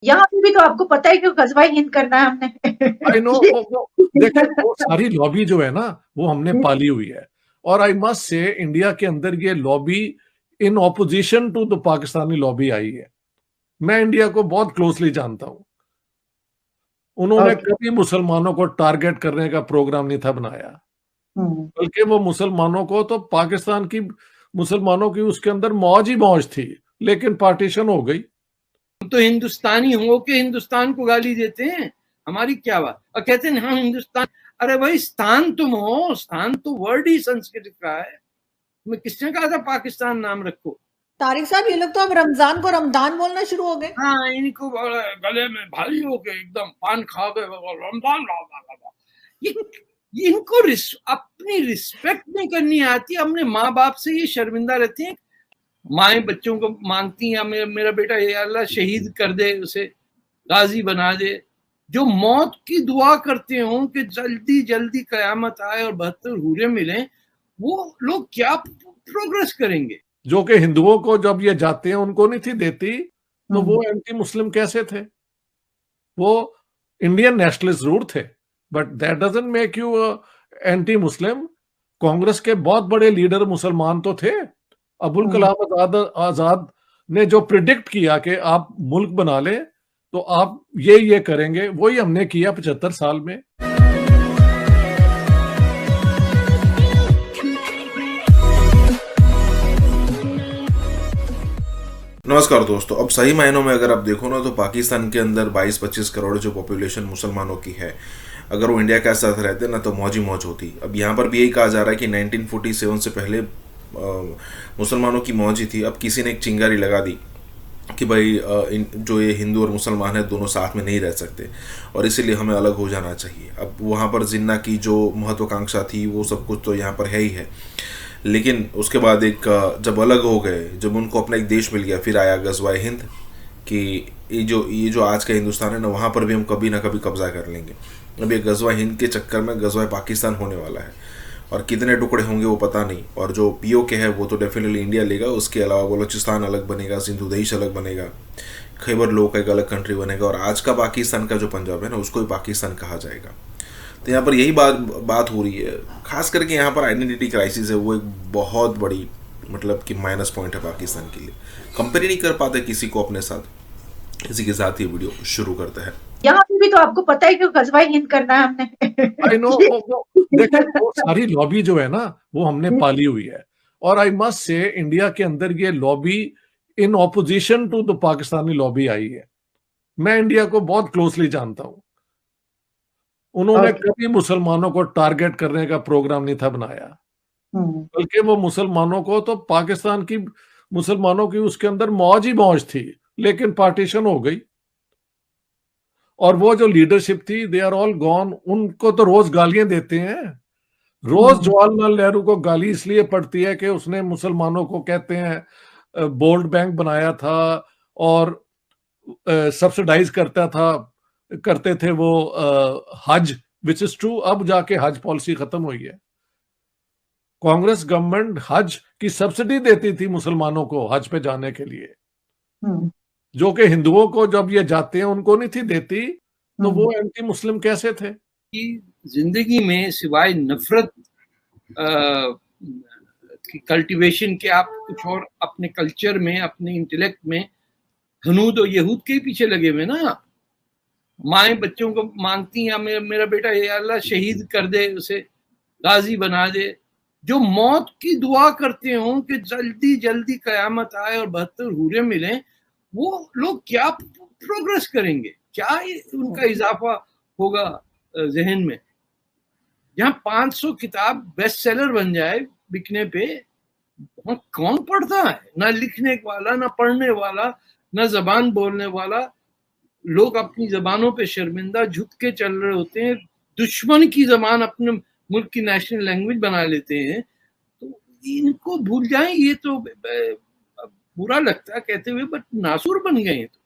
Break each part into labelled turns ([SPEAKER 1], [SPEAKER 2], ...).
[SPEAKER 1] यहाँ पे भी तो आपको पता है कि गजवाई हिंद करना है हमने।
[SPEAKER 2] I know. देखिए, वो सारी लॉबी जो है ना, वो हमने पाली हुई है। और आई मस्ट से इंडिया के अंदर ये lobby in opposition to the Pakistani lobby आई है। मैं इंडिया को बहुत क्लोजली जानता हूं। उन्होंने
[SPEAKER 1] ओके।
[SPEAKER 2] कभी मुसलमानों को टारगेट करने का प्रोग्राम नहीं था बनाया, बल्कि वो मुसलमानों को तो पाकिस्तान की मुसलमानों की उसके अंदर मौज ही मौज थी, लेकिन पार्टीशन हो गई।
[SPEAKER 3] तो हिंदुस्तानी हो के हिंदुस्तान को गाली देते हैं, हमारी क्या बात। और कहते हैं हाँ हिंदुस्तान, अरे भाई स्थान तुम हो, स्थान तो वर्ड ही संस्कृत का है। तुम्हें किसने कहा था पाकिस्तान नाम रखो।
[SPEAKER 4] तारिक साहब, ये लोग तो अब रमजान को रमदान बोलना शुरू हो गए।
[SPEAKER 3] हाँ, इनको गले में भारी हो के एकदम पान खा गए रमजान। ये इनको अपनी रिस्पेक्ट नहीं करनी आती। अपने माँ बाप से ये शर्मिंदा रहते हैं। माएं बच्चों को मांगती हैं, मेरा बेटा ये अल्लाह शहीद कर दे, उसे गाजी बना दे। जो मौत की दुआ करते हो कि जल्दी जल्दी कयामत आए और 72 हूरे मिले, वो लोग क्या प्रोग्रेस करेंगे।
[SPEAKER 2] जो कि हिंदुओं को जब ये जाते हैं उनको नहीं थी देती, तो वो एंटी मुस्लिम कैसे थे? वो इंडियन नेशनलिस्ट जरूर थे, but that doesn't make you anti Muslim. Congress के बहुत बड़े लीडर मुसलमान तो थे। अबुल कलाम आजाद ने जो प्रिडिक्ट किया कि आप मुल्क बना ले तो आप ये करेंगे, वही हमने किया 75 साल में।
[SPEAKER 5] नमस्कार दोस्तों। अब सही मायनों में अगर आप देखो ना, तो पाकिस्तान के अंदर 22-25 करोड़ जो पॉपुलेशन मुसलमानों की है, अगर वो इंडिया के साथ रहते ना तो मौज ही मौज होती। अब यहाँ पर भी यही कहा जा रहा है कि 1947 से पहले मुसलमानों की मौज ही थी। अब किसी ने एक चिंगारी लगा दी कि भाई जो ये हिंदू और मुसलमान है दोनों साथ में नहीं रह सकते और इसीलिए हमें अलग हो जाना चाहिए। अब वहाँ पर जिन्ना की जो महत्वाकांक्षा थी वो सब कुछ तो यहाँ पर है ही है, लेकिन उसके बाद एक जब अलग हो गए, जब उनको अपना एक देश मिल गया, फिर आया गज़वाए हिंद कि ये जो आज का हिंदुस्तान है ना, वहाँ पर भी हम कभी ना कभी कब्जा कर लेंगे। अब ये गज़वाए हिंद के चक्कर में गज़वाए पाकिस्तान होने वाला है और कितने टुकड़े होंगे वो पता नहीं। और जो POK है वो तो डेफिनेटली इंडिया लेगा, उसके अलावा बलोचिस्तान अलग बनेगा, सिंधु देश अलग बनेगा, खैबर लोग का एक अलग कंट्री बनेगा और आज का पाकिस्तान का जो पंजाब है ना उसको ही पाकिस्तान कहा जाएगा। तो यहाँ पर यही बात हो रही है। खास करके यहाँ पर आइडेंटिटी क्राइसिस है, वो एक बहुत बड़ी मतलब कि माइनस पॉइंट है पाकिस्तान के लिए। कंपेयर नहीं कर पाते किसी को अपने साथ। इसी के साथ ये वीडियो शुरू करते हैं।
[SPEAKER 1] यहाँ पे भी तो आपको पता है कि गजवाई हिंद करना है हमने।
[SPEAKER 2] I know. देखिए, वो सारी लॉबी जो है ना, वो हमने पाली हुई है। और आई मस्ट से इंडिया के अंदर ये lobby in opposition to the Pakistani lobby आई है। मैं इंडिया को बहुत क्लोजली जानता हूं। उन्होंने कभी मुसलमानों को टारगेट करने का प्रोग्राम नहीं था बनाया, बल्कि वो मुसलमानों को तो पाकिस्तान की मुसलमानों की उसके अंदर मौज ही मौज थी, लेकिन पार्टीशन हो गई। और वो जो लीडरशिप थी, दे आर ऑल गॉन। उनको तो रोज गालियां देते हैं। रोज जवाहरलाल नेहरू को गाली इसलिए पड़ती है कि उसने मुसलमानों को कहते हैं बोल्ड बैंक बनाया था और सब्सिडाइज करते थे वो हज, विच इज ट्रू। अब जाके हज पॉलिसी खत्म हुई है। कांग्रेस गवर्नमेंट हज की सब्सिडी देती थी मुसलमानों को हज पे जाने के लिए, जो कि हिंदुओं को जब ये जाते हैं उनको नहीं थी देती, तो वो एंटी मुस्लिम कैसे थे?
[SPEAKER 3] जिंदगी में सिवाय नफरत की कल्टीवेशन के आप कुछ और अपने कल्चर में, अपने इंटेलेक्ट में हनूद और यहूद के पीछे लगे हुए ना। माएं बच्चों को मांगती हैं, मेरा बेटा ये अल्लाह शहीद कर दे, उसे गाजी बना दे। जो मौत की दुआ करते हो कि जल्दी जल्दी कयामत आए और 72 हूरे मिले, वो लोग क्या प्रोग्रेस करेंगे, क्या उनका इजाफा होगा जहन में। जहां 500 किताब बेस्ट सेलर बन जाए बिकने पे, कौन पढ़ता है? ना लिखने वाला, ना पढ़ने वाला, ना जबान बोलने वाला। लोग अपनी जबानों पे शर्मिंदा झुक के चल रहे होते हैं। दुश्मन की जबान अपने मुल्क की नेशनल लैंग्वेज बना लेते हैं। तो इनको भूल जाएं। ये तो बुरा लगता है कहते हुए, बट नासुर बन गए। तो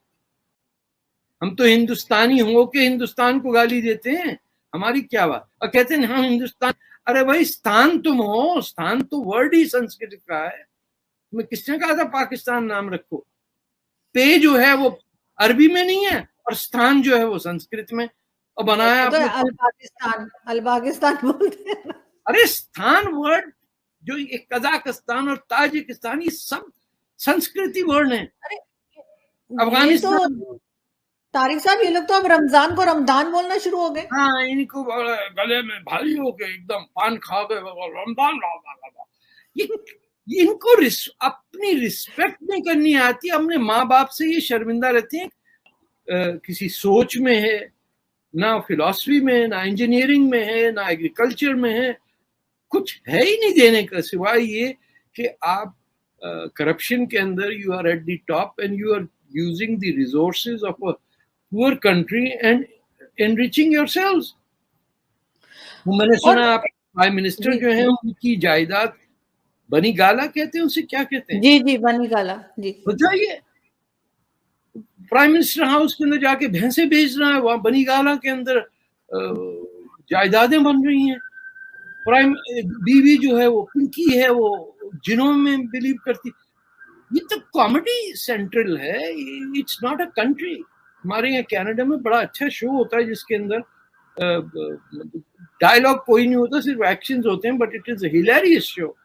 [SPEAKER 3] हम तो हिंदुस्तानी हो के हिंदुस्तान को गाली देते हैं, हमारी क्या बात। और कहते हैं हाँ हिंदुस्तान, अरे भाई स्थान तुम हो, स्थान तो वर्ड ही संस्कृत का है। तुम्हें किसने कहा था पाकिस्तान नाम रखो। पे जो है वो अरबी में नहीं है, और स्थान जो है वो संस्कृत में, और बनाया
[SPEAKER 4] तो
[SPEAKER 3] आपने
[SPEAKER 4] अल-पाकिस्तान बोलते हैं ना।
[SPEAKER 3] अरे स्थान वर्ड जो ये कजाकिस्तान और ताजिकिस्तान, ये सब संस्कृति वर्ड है। अफगानिस्तान,
[SPEAKER 4] तो तारिक साहब, ये लोग तो अब रमजान को रमदान बोलना शुरू हो गए।
[SPEAKER 3] हाँ, इनको गले में भारी हो के एकदम पान खा के रमजान, ये इनको अपनी रिस्पेक्ट नहीं करनी आती। अपने माँ बाप से ये शर्मिंदा रहते हैं, किसी सोच में है ना, फिलॉसफी में, ना इंजीनियरिंग में है, ना एग्रीकल्चर में है, कुछ है ही नहीं देने का सिवाय ये कि आप करप्शन के अंदर you are at the top and you are using the resources of a poor country and enriching yourselves. मैंने सुना आप प्राइम मिनिस्टर जो है उनकी जायदाद बनी गाला कहते हैं, उसे क्या कहते हैं?
[SPEAKER 4] जी जी, बनी गाला जी।
[SPEAKER 3] बताइए, प्राइम मिनिस्टर हाउस के अंदर जाके भैंसे बेच रहा है, वहां बनी गाला के अंदर जायदादें बन रही हैं। बीवी जो है वो पिंकी है, वो जिनों में बिलीव करती। ये तो कॉमेडी सेंट्रल है, इट्स नॉट अ कंट्री। हमारे यहाँ कनाडा में बड़ा अच्छा शो होता है जिसके अंदर डायलॉग कोई नहीं होता, सिर्फ एक्शंस होते हैं, but it is a hilarious show.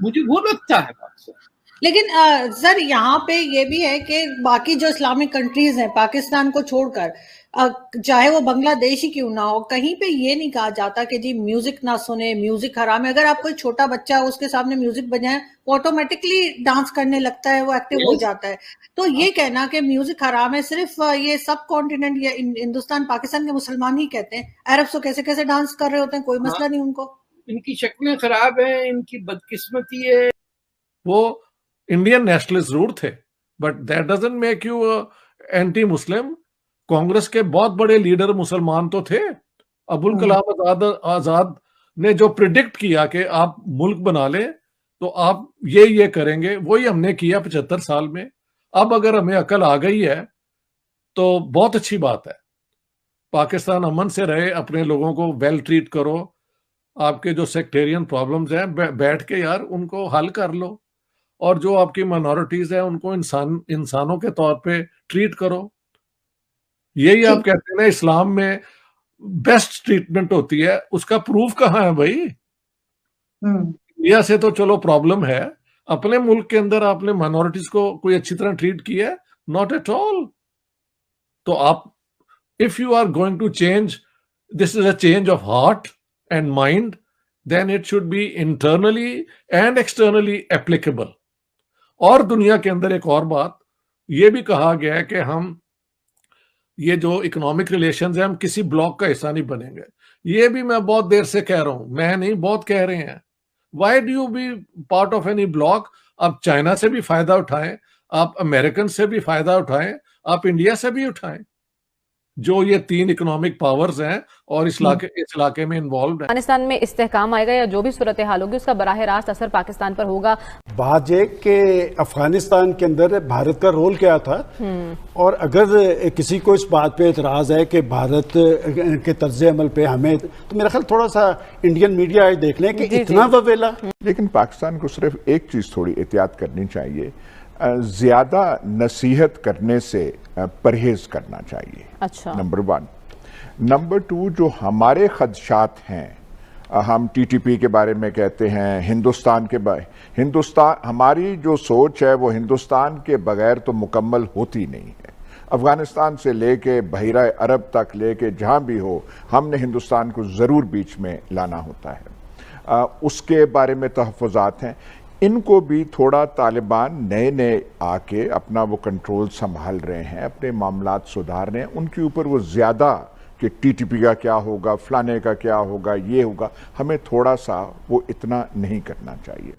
[SPEAKER 3] मुझे वो लगता है पाकिस्तान।
[SPEAKER 4] लेकिन सर, यहाँ पे ये भी है कि बाकी जो इस्लामिक कंट्रीज हैं, पाकिस्तान को छोड़कर, चाहे वो बांग्लादेश ही क्यों ना हो, कहीं पे ये नहीं कहा जाता कि जी म्यूजिक ना सुने, म्यूजिक हराम है। अगर आप कोई छोटा बच्चा है उसके सामने म्यूजिक बजाए, वो ऑटोमेटिकली डांस करने लगता है, वो एक्टिव हो जाता है। तो ये कहना कि म्यूजिक हराम है, सिर्फ ये सब कॉन्टिनेंट या हिंदुस्तान पाकिस्तान के मुसलमान ही कहते हैं। अरब तो कैसे कैसे डांस कर रहे होते हैं, कोई मसला नहीं उनको।
[SPEAKER 3] इनकी शक्लें खराब है, इनकी बदकिस्मती है।
[SPEAKER 2] वो इंडियन नेशनलिस्ट जरूर थे, but that doesn't make you anti Muslim. Congress के बहुत बड़े लीडर मुसलमान तो थे। अबुल कलाम आजाद ने जो प्रिडिक्ट किया कि आप मुल्क बना ले तो आप ये करेंगे, वही हमने किया 75 साल में। अब अगर हमें अकल आ गई है तो बहुत अच्छी बात है। पाकिस्तान अमन से रहे, अपने लोगों को वेल ट्रीट करो। आपके जो सेक्टेरियन प्रॉब्लम्स हैं, बैठ के यार उनको हल कर लो, और जो आपकी माइनॉरिटीज है उनको इंसानों के तौर पे ट्रीट करो। यही आप कहते हैं ना इस्लाम में बेस्ट ट्रीटमेंट होती है, उसका प्रूफ कहाँ है भाई? इंडिया से तो चलो प्रॉब्लम है, अपने मुल्क के अंदर आपने माइनॉरिटीज को कोई अच्छी तरह ट्रीट किया है? Not at all. तो आप, if you are going to change, this is a change of heart and mind, then it should be internally and externally applicable. और दुनिया के अंदर एक और बात ये भी कहा गया है कि हम ये जो इकोनॉमिक रिलेशंस है, हम किसी ब्लॉक का हिस्सा नहीं बनेंगे। ये भी मैं बहुत देर से कह रहा हूं, मैं नहीं, बहुत कह रहे हैं। Why do you be part of any bloc? आप चाइना से भी फायदा उठाएं, आप अमेरिकन से भी फायदा उठाएं, आप इंडिया से भी उठाएं, जो ये 3 इकोनॉमिक पावर्स हैं और इस इलाके में इन्वॉल्व है।
[SPEAKER 6] अफगानिस्तान में इस्तेहकाम आएगा या जो भी सूरत हाल होगी उसका बराह रास्त असर पाकिस्तान पर होगा।
[SPEAKER 7] बात ये कि अफगानिस्तान के अंदर भारत का रोल क्या था, और अगर किसी को इस बात पे एतराज है कि भारत के तर्ज अमल पे हमें, तो मेरा ख्याल थोड़ा सा इंडियन मीडिया देख लें कि इतना ववेला।
[SPEAKER 8] लेकिन पाकिस्तान को सिर्फ एक चीज थोड़ी एहतियात करनी चाहिए, ज्यादा नसीहत करने से परहेज करना चाहिए।
[SPEAKER 6] अच्छा,
[SPEAKER 8] नंबर 1। नंबर 2, जो हमारे खदशात हैं, हम टीटीपी के बारे में कहते हैं, हिंदुस्तान, हमारी जो सोच है वो हिंदुस्तान के बगैर तो मुकम्मल होती नहीं है। अफगानिस्तान से लेके बहिरा अरब तक लेके जहां भी हो, हमने हिंदुस्तान को जरूर बीच में लाना होता है। उसके बारे में तहफ़्फ़ुज़ात हैं। इनको भी थोड़ा तालिबान नए आके अपना वो कंट्रोल संभाल रहे हैं, अपने मामलात सुधार रहे हैं, उनके ऊपर वो ज़्यादा कि टीटीपी का क्या होगा, फलाने का क्या होगा, ये होगा, हमें थोड़ा सा वो इतना नहीं करना चाहिए।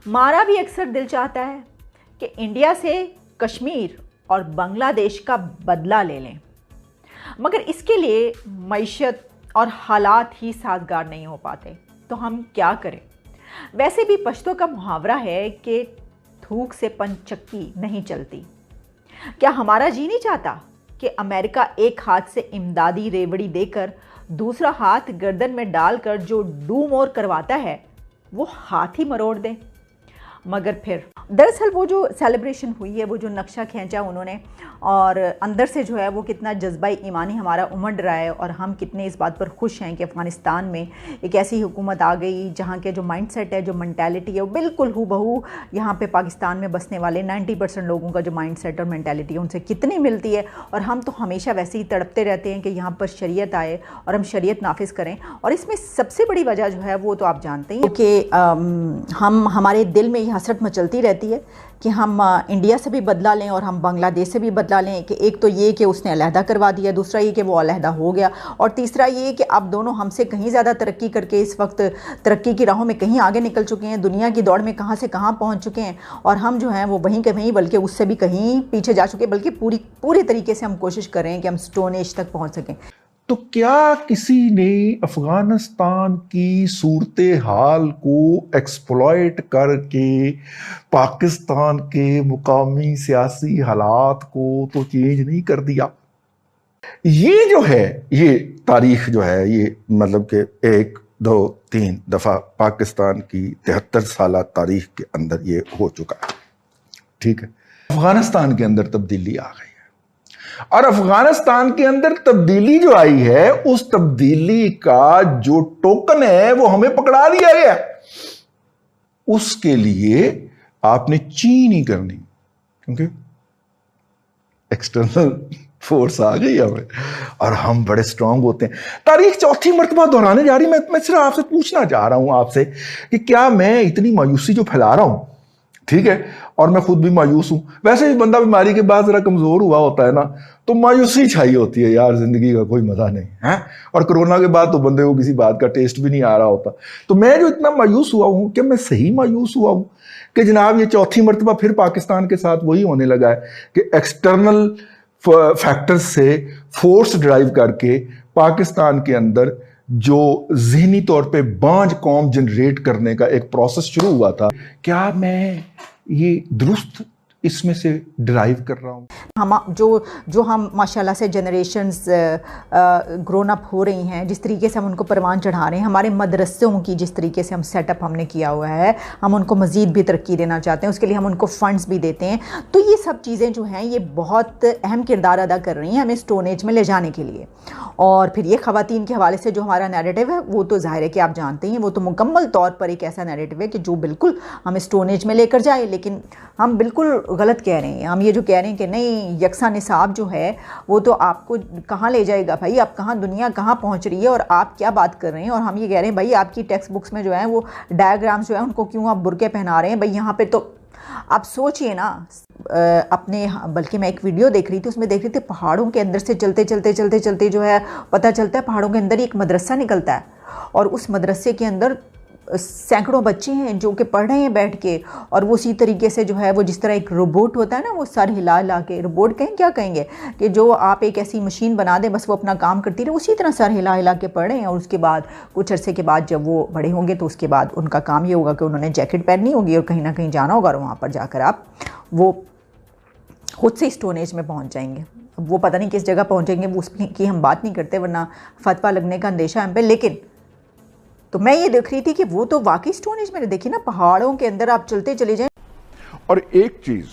[SPEAKER 9] हमारा भी अक्सर दिल चाहता है कि इंडिया से कश्मीर और बांग्लादेश का बदला ले लें, मगर इसके लिए मईशत और हालात ही साजगार नहीं हो पाते, तो हम क्या करें। वैसे भी पश्तो का मुहावरा है कि थूक से पंचक्की नहीं चलती। क्या हमारा जी नहीं चाहता कि अमेरिका एक हाथ से इमदादी रेवड़ी देकर दूसरा हाथ गर्दन में डालकर जो डू मोर करवाता है वो हाथ ही मरोड़ दे। मगर फिर दरअसल वो जो सेलिब्रेशन हुई है, वो जो नक्शा खींचा उन्होंने, और अंदर से जो है वो कितना जज्बा ईमानी हमारा उमड़ रहा है, और हम कितने इस बात पर खुश हैं कि अफ़गानिस्तान में एक ऐसी हुकूमत आ गई जहाँ के जो माइंडसेट है, जो मेंटालिटी है, वो बिल्कुल हूबहू यहाँ पे पाकिस्तान में बसने वाले 90% लोगों का जो माइंडसेट और मेंटालिटी है उनसे कितनी मिलती है। और हम तो हमेशा वैसे ही तड़पते रहते हैं कि यहाँ पर शरीयत आए और हम शरीयत नाफिज करें। और इसमें सबसे बड़ी वजह जो है वो तो आप जानते हैं कि हम हमारे दिल में ये हसरत मचलती रहती है कि हम इंडिया से भी बदला लें और हम बांग्लादेश से भी बदला लें। कि एक तो ये कि उसने अलहदा करवा दिया, दूसरा ये कि वो अलहदा हो गया, और तीसरा ये कि अब दोनों हमसे कहीं ज़्यादा तरक्की करके इस वक्त तरक्की की राहों में कहीं आगे निकल चुके हैं, दुनिया की दौड़ में कहाँ से कहाँ पहुँच चुके हैं, और हम जो हैं वो वहीं के वहीं बल्कि उससे भी कहीं पीछे जा चुके हैं। बल्कि पूरे तरीके से हम कोशिश कर रहे हैं कि हम स्टोन एज तक पहुँच सकें।
[SPEAKER 10] तो क्या किसी ने अफगानिस्तान की सूरत हाल को एक्सप्लॉइट करके पाकिस्तान के मुकामी सियासी हालात को तो चेंज नहीं कर दिया? ये जो है, ये तारीख जो है, ये मतलब कि 1, 2, 3 दफ़ा पाकिस्तान की 73 साल तारीख के अंदर ये हो चुका है। ठीक है, अफगानिस्तान के अंदर तब्दीली आ गई, और अफगानिस्तान के अंदर तब्दीली जो आई है, उस तब्दीली का जो टोकन है वो हमें पकड़ा दिया गया। उसके लिए आपने ची नहीं करनी, क्योंकि एक्सटर्नल फोर्स आ गई हमें, और हम बड़े स्ट्रांग होते हैं। तारीख चौथी मरतबा दोहराने जा रही। मैं सिर्फ आपसे पूछना चाह रहा हूं आपसे कि क्या मैं इतनी मायूसी जो फैला रहा हूं, ठीक है, और मैं खुद भी मायूस हूं, वैसे भी बंदा बीमारी के बाद जरा कमजोर हुआ होता है ना, तो मायूसी छाई होती है यार, जिंदगी का कोई मजा नहीं है। और कोरोना के बाद तो बंदे को किसी बात का टेस्ट भी नहीं आ रहा होता। तो मैं जो इतना मायूस हुआ हूं, कि मैं सही मायूस हुआ हूं कि जनाब ये चौथी मरतबा फिर पाकिस्तान के साथ वही होने लगा है कि एक्सटर्नल फैक्टर्स से फोर्स ड्राइव करके पाकिस्तान के अंदर जो ज़हनी तौर पे बांझ कौम जनरेट करने का एक प्रोसेस शुरू हुआ था, क्या मैं ये दुरुस्त इसमें से ड्राइव कर रहा हूँ?
[SPEAKER 9] हम जो हम माशाल्लाह से जनरेशन्स ग्रोन अप हो रही हैं, जिस तरीके से हम उनको परवान चढ़ा रहे हैं, हमारे मदरसों की जिस तरीके से हम सेटअप हमने किया हुआ है, हम उनको मज़ीद भी तरक्की देना चाहते हैं, उसके लिए हम उनको फ़ंड्स भी देते हैं। तो ये सब चीज़ें जो हैं ये बहुत अहम किरदार अदा कर रही हैं हमें स्टोन एज में ले जाने के लिए। और फिर ये ख़वातीन के हवाले से जो हमारा नैरेटिव है वो तो ज़ाहिर है कि आप जानते हैं, वो तो मुकम्मल तौर पर एक ऐसा नैरेटिव है कि जो बिल्कुल हमें स्टोन एज में लेकर जाए। लेकिन हम बिल्कुल गलत कह रहे हैं। हम ये जो कह रहे हैं कि नहीं, यकसा निसाब जो है वो तो आपको कहाँ ले जाएगा भाई, आप कहाँ, दुनिया कहाँ पहुँच रही है और आप क्या बात कर रहे हैं। और हम ये कह रहे हैं भाई आपकी टेक्स्ट बुक्स में जो है वो डायग्राम्स जो है उनको क्यों आप बुरके पहना रहे हैं भाई। यहाँ पे तो आप सोचिए ना, अपने, बल्कि मैं एक वीडियो देख रही थी, उसमें देख रही थी पहाड़ों के अंदर से चलते जो है पता चलता है पहाड़ों के अंदर एक मदरसा निकलता है, और उस मदरसे के अंदर सैकड़ों बच्चे हैं जो कि पढ़ रहे हैं बैठ के। और वो उसी तरीके से जो है वो जिस तरह एक रोबोट होता है ना, वो सर हिला हिला के, रोबोट कहें क्या कहेंगे, कि जो आप एक ऐसी मशीन बना दें बस वो अपना काम करती रहे, उसी तरह सर हिला हिला के पढ़ रहे हैं। और उसके बाद कुछ अरसे के बाद जब वो बड़े होंगे तो उसके बाद उनका काम ये होगा कि उन्होंने जैकेट पहननी होगी और कहीं ना कहीं जाना होगा, और वहाँ पर जाकर आप वो खुद से स्टोन एज में पहुँच जाएंगे। वो पता नहीं किस जगह पहुँचेंगे, वो उसकी हम बात नहीं करते वरना फतवा लगने का अंदेशा हम पे। लेकिन तो मैं ये देख रही थी कि वो तो वाकई स्टोन एज में, देखिए ना पहाड़ों के अंदर आप चलते चले जाएं।
[SPEAKER 8] और एक चीज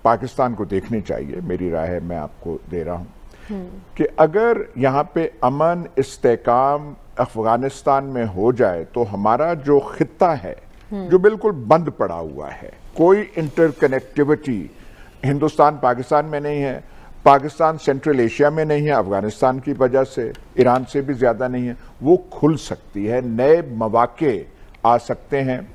[SPEAKER 8] पाकिस्तान को देखनी चाहिए, मेरी राय है, मैं आपको दे रहा हूं कि अगर यहाँ पे अमन इस्तेकाम अफगानिस्तान में हो जाए तो हमारा जो खित्ता है जो बिल्कुल बंद पड़ा हुआ है, कोई इंटरकनेक्टिविटी हिंदुस्तान पाकिस्तान में नहीं है, पाकिस्तान सेंट्रल एशिया में नहीं है, अफगानिस्तान की वजह से ईरान से भी ज़्यादा नहीं है, वो खुल सकती है, नए मौके आ सकते हैं,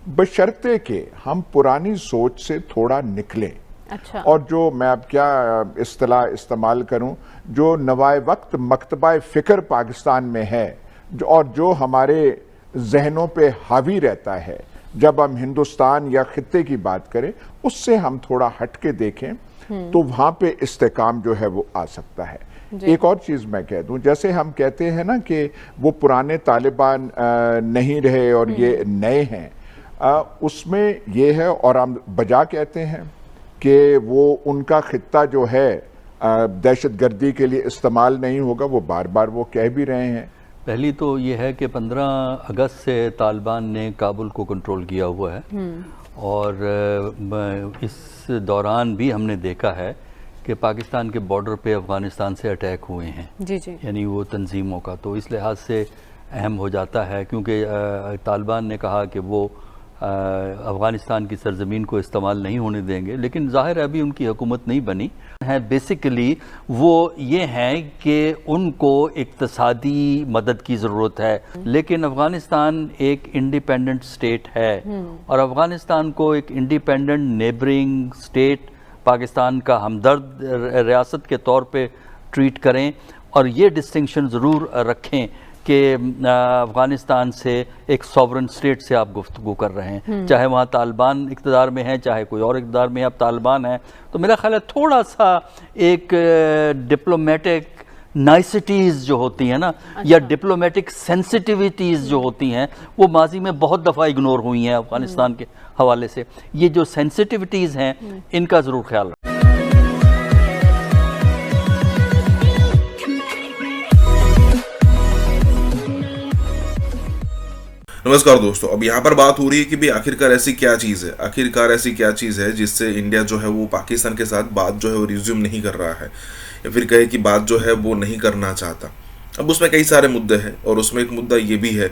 [SPEAKER 8] बशर्ते कि हम पुरानी सोच से थोड़ा निकलें।
[SPEAKER 6] अच्छा।
[SPEAKER 8] और जो मैं अब क्या इस्तिलाह इस्तेमाल करूं, जो नवाए वक्त मकतबा फ़िक्र पाकिस्तान में है और जो हमारे जहनों पे हावी रहता है जब हम हिंदुस्तान या खित्ते की बात करें, उससे हम थोड़ा हट के देखें तो वहां पे इस्तेकाम जो है वो आ सकता है। एक और चीज मैं कह दूं, जैसे हम कहते हैं ना कि वो पुराने तालिबान नहीं रहे और ये नए हैं, उसमें ये है, और हम बजा कहते हैं कि वो उनका खित्ता जो है दहशतगर्दी के लिए इस्तेमाल नहीं होगा, वो बार बार वो कह भी रहे हैं।
[SPEAKER 11] पहली तो ये है कि 15 अगस्त से तालिबान ने काबुल को कंट्रोल किया हुआ है और इस दौरान भी हमने देखा है कि पाकिस्तान के बॉर्डर पे अफ़गानिस्तान से अटैक हुए हैं
[SPEAKER 6] जी जी,
[SPEAKER 11] यानी वो तंजीमों का, तो इस लिहाज से अहम हो जाता है क्योंकि तालिबान ने कहा कि वो अफ़गानिस्तान की सरज़मीन को इस्तेमाल नहीं होने देंगे, लेकिन ज़ाहिर है अभी उनकी हुकूमत नहीं बनी है। बेसिकली वो ये हैं कि उनको इक़्तिसादी मदद की ज़रूरत है, लेकिन अफ़गानिस्तान एक इंडिपेंडेंट स्टेट है और अफ़गानिस्तान को एक इंडिपेंडेंट नेबरिंग स्टेट पाकिस्तान का हमदर्द रियासत के तौर पे ट्रीट करें और ये डिस्टिंक्शन ज़रूर रखें कि अफ़गानिस्तान से एक सॉवरन स्टेट से आप गुफ्तगू कर रहे हैं, चाहे वहाँ तालिबान इक़्तिदार में है चाहे कोई और इक़्तिदार में अब तालिबान है। तो मेरा ख्याल है थोड़ा सा एक डिप्लोमेटिक नाइसिटीज़ जो होती हैं ना या डिप्लोमेटिक सेंसिटिविटीज़ जो होती हैं वो माजी में बहुत दफ़ा इग्नोर हुई हैं अफ़गानिस्तान के हवाले से। ये जो सेंसिटिविटीज़ हैं इनका ज़रूर ख्याल रखें।
[SPEAKER 5] नमस्कार दोस्तों, अब यहाँ पर बात हो रही है कि भाई आखिरकार ऐसी क्या चीज़ है जिससे इंडिया जो है वो पाकिस्तान के साथ बात जो है वो रिज्यूम नहीं कर रहा है या फिर कहे कि बात जो है वो नहीं करना चाहता। अब उसमें कई सारे मुद्दे हैं और उसमें एक मुद्दा ये भी है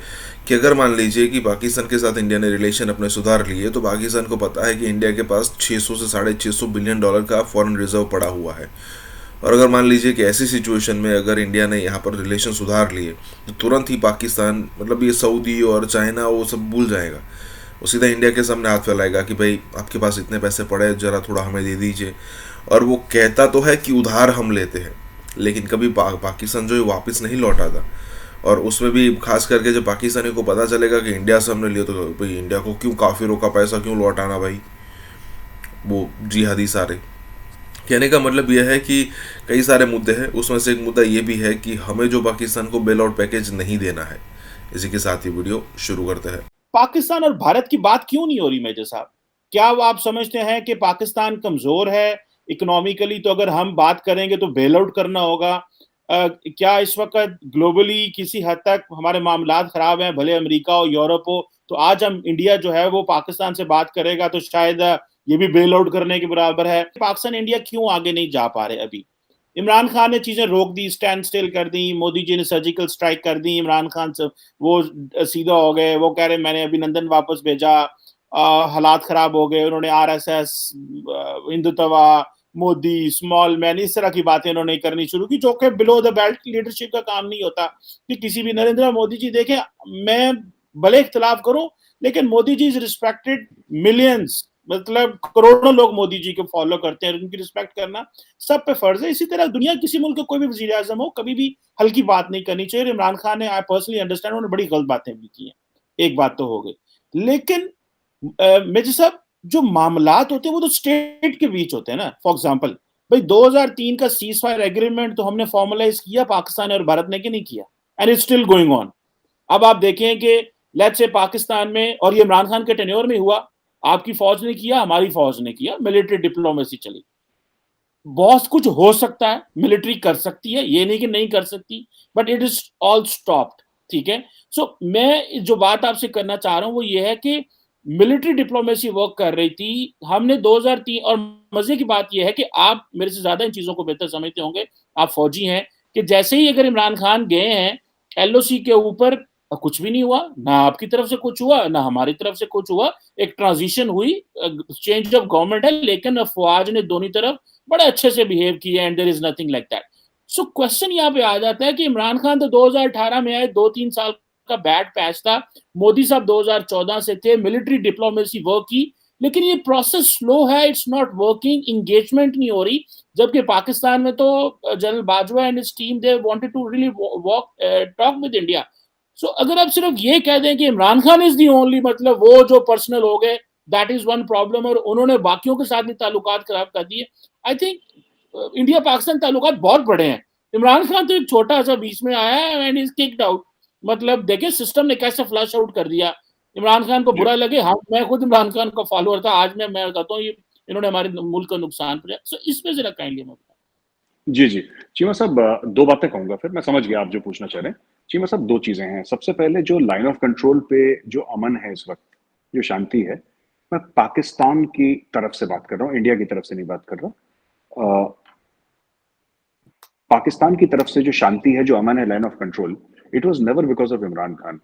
[SPEAKER 5] कि अगर मान लीजिए कि पाकिस्तान के साथ इंडिया ने रिलेशन अपने सुधार लिए तो पाकिस्तान को पता है कि इंडिया के पास 600 से $650 बिलियन का फॉरेन रिजर्व पड़ा हुआ है। और अगर मान लीजिए कि ऐसी सिचुएशन में अगर इंडिया ने यहाँ पर रिलेशन सुधार लिए तो तुरंत ही पाकिस्तान, मतलब ये सऊदी और चाइना वो सब भूल जाएगा, वो सीधा इंडिया के सामने हाथ फैलाएगा कि भाई आपके पास इतने पैसे पड़े, ज़रा थोड़ा हमें दे दीजिए। और वो कहता तो है कि उधार हम लेते हैं, लेकिन कभी पाकिस्तान जो है वापस नहीं लौटाता। और उसमें भी खास करके जब पाकिस्तानी को पता चलेगा कि इंडिया से हमने लिया तो भाई इंडिया को क्यों काफिरों का पैसा क्यों लौटाना भाई, वो जिहादी सारे। कहने का मतलब यह है कि कई सारे मुद्दे हैं, उसमें से एक मुद्दा ये भी है कि हमें जो पाकिस्तान को बेल आउट पैकेज नहीं देना है। इसी के साथ ही वीडियो शुरू करते हैं।
[SPEAKER 12] पाकिस्तान और भारत की बात क्यों नहीं हो रही मेजर साहब? क्या आप समझते हैं कि पाकिस्तान कमजोर है इकोनॉमिकली, तो अगर हम बात करेंगे तो बेल आउट करना होगा? क्या इस वक्त ग्लोबली किसी हद तक हमारे मामलात खराब हैं, भले अमेरिका हो यूरोप हो, तो आज हम इंडिया जो है वो पाकिस्तान से बात करेगा तो शायद ये भी बेल आउट करने के बराबर है। पाकिस्तान इंडिया क्यों आगे नहीं जा पा रहे? अभी इमरान खान ने चीजें रोक दी, स्टैंड स्टिल कर दी, मोदी जी ने सर्जिकल स्ट्राइक कर दी, इमरान खान से वो सीधा हो गए, वो कह रहे मैंने अभिनंदन वापस भेजा, हालात खराब हो गए, उन्होंने RSS, Hindutva, Modi, small man, इस तरह की बातें उन्होंने करनी शुरू की, जो कि बिलो द बेल्ट लीडरशिप का काम नहीं होता। कि किसी भी नरेंद्र मोदी जी देखें, मैं भले इख्तिलाफ करूं लेकिन Modi ji is respected millions, मतलब करोड़ों लोग मोदी जी को फॉलो करते हैं, उनकी रिस्पेक्ट करना सब पे फर्ज है। इसी तरह दुनिया किसी मुल्क का कोई भी वजीर आजम हो, कभी भी हल्की बात नहीं करनी चाहिए। इमरान खान ने, आई पर्सनली अंडरस्टैंड, उन्होंने बड़ी गलत बातें भी की हैं, एक बात तो हो गई। लेकिन मेजर साहब, जो मामलात होते हैं वो तो स्टेट के बीच होते हैं ना। फॉर एग्जांपल भाई 2003 का सीज फायर एग्रीमेंट तो हमने फॉर्मलाइज किया पाकिस्तान और भारत ने, कि नहीं किया? And it's still going on. अब आप देखें कि लेट्स से पाकिस्तान में, और ये इमरान खान के टेन्योर में हुआ, आपकी फौज ने किया, हमारी फौज ने किया, मिलिट्री डिप्लोमेसी चली। बहुत कुछ हो सकता है, मिलिट्री कर सकती है, ये नहीं कि नहीं कर सकती, but it is all stopped. ठीक है, सो मैं जो बात आपसे करना चाह रहा हूं वो ये है कि मिलिट्री डिप्लोमेसी वर्क कर रही थी, हमने 2003, और मजे की बात यह है कि आप मेरे से ज्यादा इन चीजों को बेहतर समझते होंगे, आप फौजी हैं, कि जैसे ही अगर इमरान खान गए हैं एलओसी के ऊपर, कुछ भी नहीं हुआ, ना आपकी तरफ से कुछ हुआ ना हमारी तरफ से कुछ हुआ। एक ट्रांजिशन हुई, चेंज ऑफ गवर्नमेंट है, लेकिन अफवाज ने दोनों तरफ बड़े अच्छे से बिहेव किया, and there is nothing like that. So question यहाँ पे आ जाता है कि इमरान खान तो 2018 में आए, 2-3 साल का बैड पैच था, मोदी साहब 2014 से थे, मिलिट्री डिप्लोमेसी वर्क की, लेकिन ये प्रोसेस स्लो है, इट्स नॉट वर्किंग, इंगेजमेंट नहीं हो रही। जबकि पाकिस्तान में तो general Bajwa and his team, they wanted to really talk with India. So अगर आप सिर्फ ये कह दें कि Imran Khan is the only, मतलब वो जो पर्सनल हो गए, दैट इज वन प्रॉब्लम, और उन्होंने बाकियों के साथ भी ताल्लुकात खराब कर दिए। आई थिंक इंडिया पाकिस्तान ताल्लुकात बहुत बड़े हैं, इमरान खान तो एक छोटा सा बीच में आया है एंड इज किक्ड आउट। मतलब देखिए सिस्टम ने कैसे फ्लश आउट कर दिया। इमरान खान को बुरा लगे, हाँ मैं खुद इमरान खान का फॉलोअर था, आज मैं कहता हूँ इन्होंने हमारे मुल्क को नुकसान पहुंचाया। सो इसमें जरा काइंडली मैं बताऊं।
[SPEAKER 13] जी चीमा साहब, दो बातें कहूंगा, फिर मैं समझ गया आप जो पूछना चाह रहे हैं। चीमा साहब, दो चीजें हैं। सबसे पहले जो लाइन ऑफ कंट्रोल पे जो अमन है इस वक्त, जो शांति है, मैं पाकिस्तान की तरफ से बात कर रहा हूँ, इंडिया की तरफ से नहीं बात कर रहा। पाकिस्तान की तरफ से जो शांति है, जो अमन है, line of control, it was never because of Imran Khan,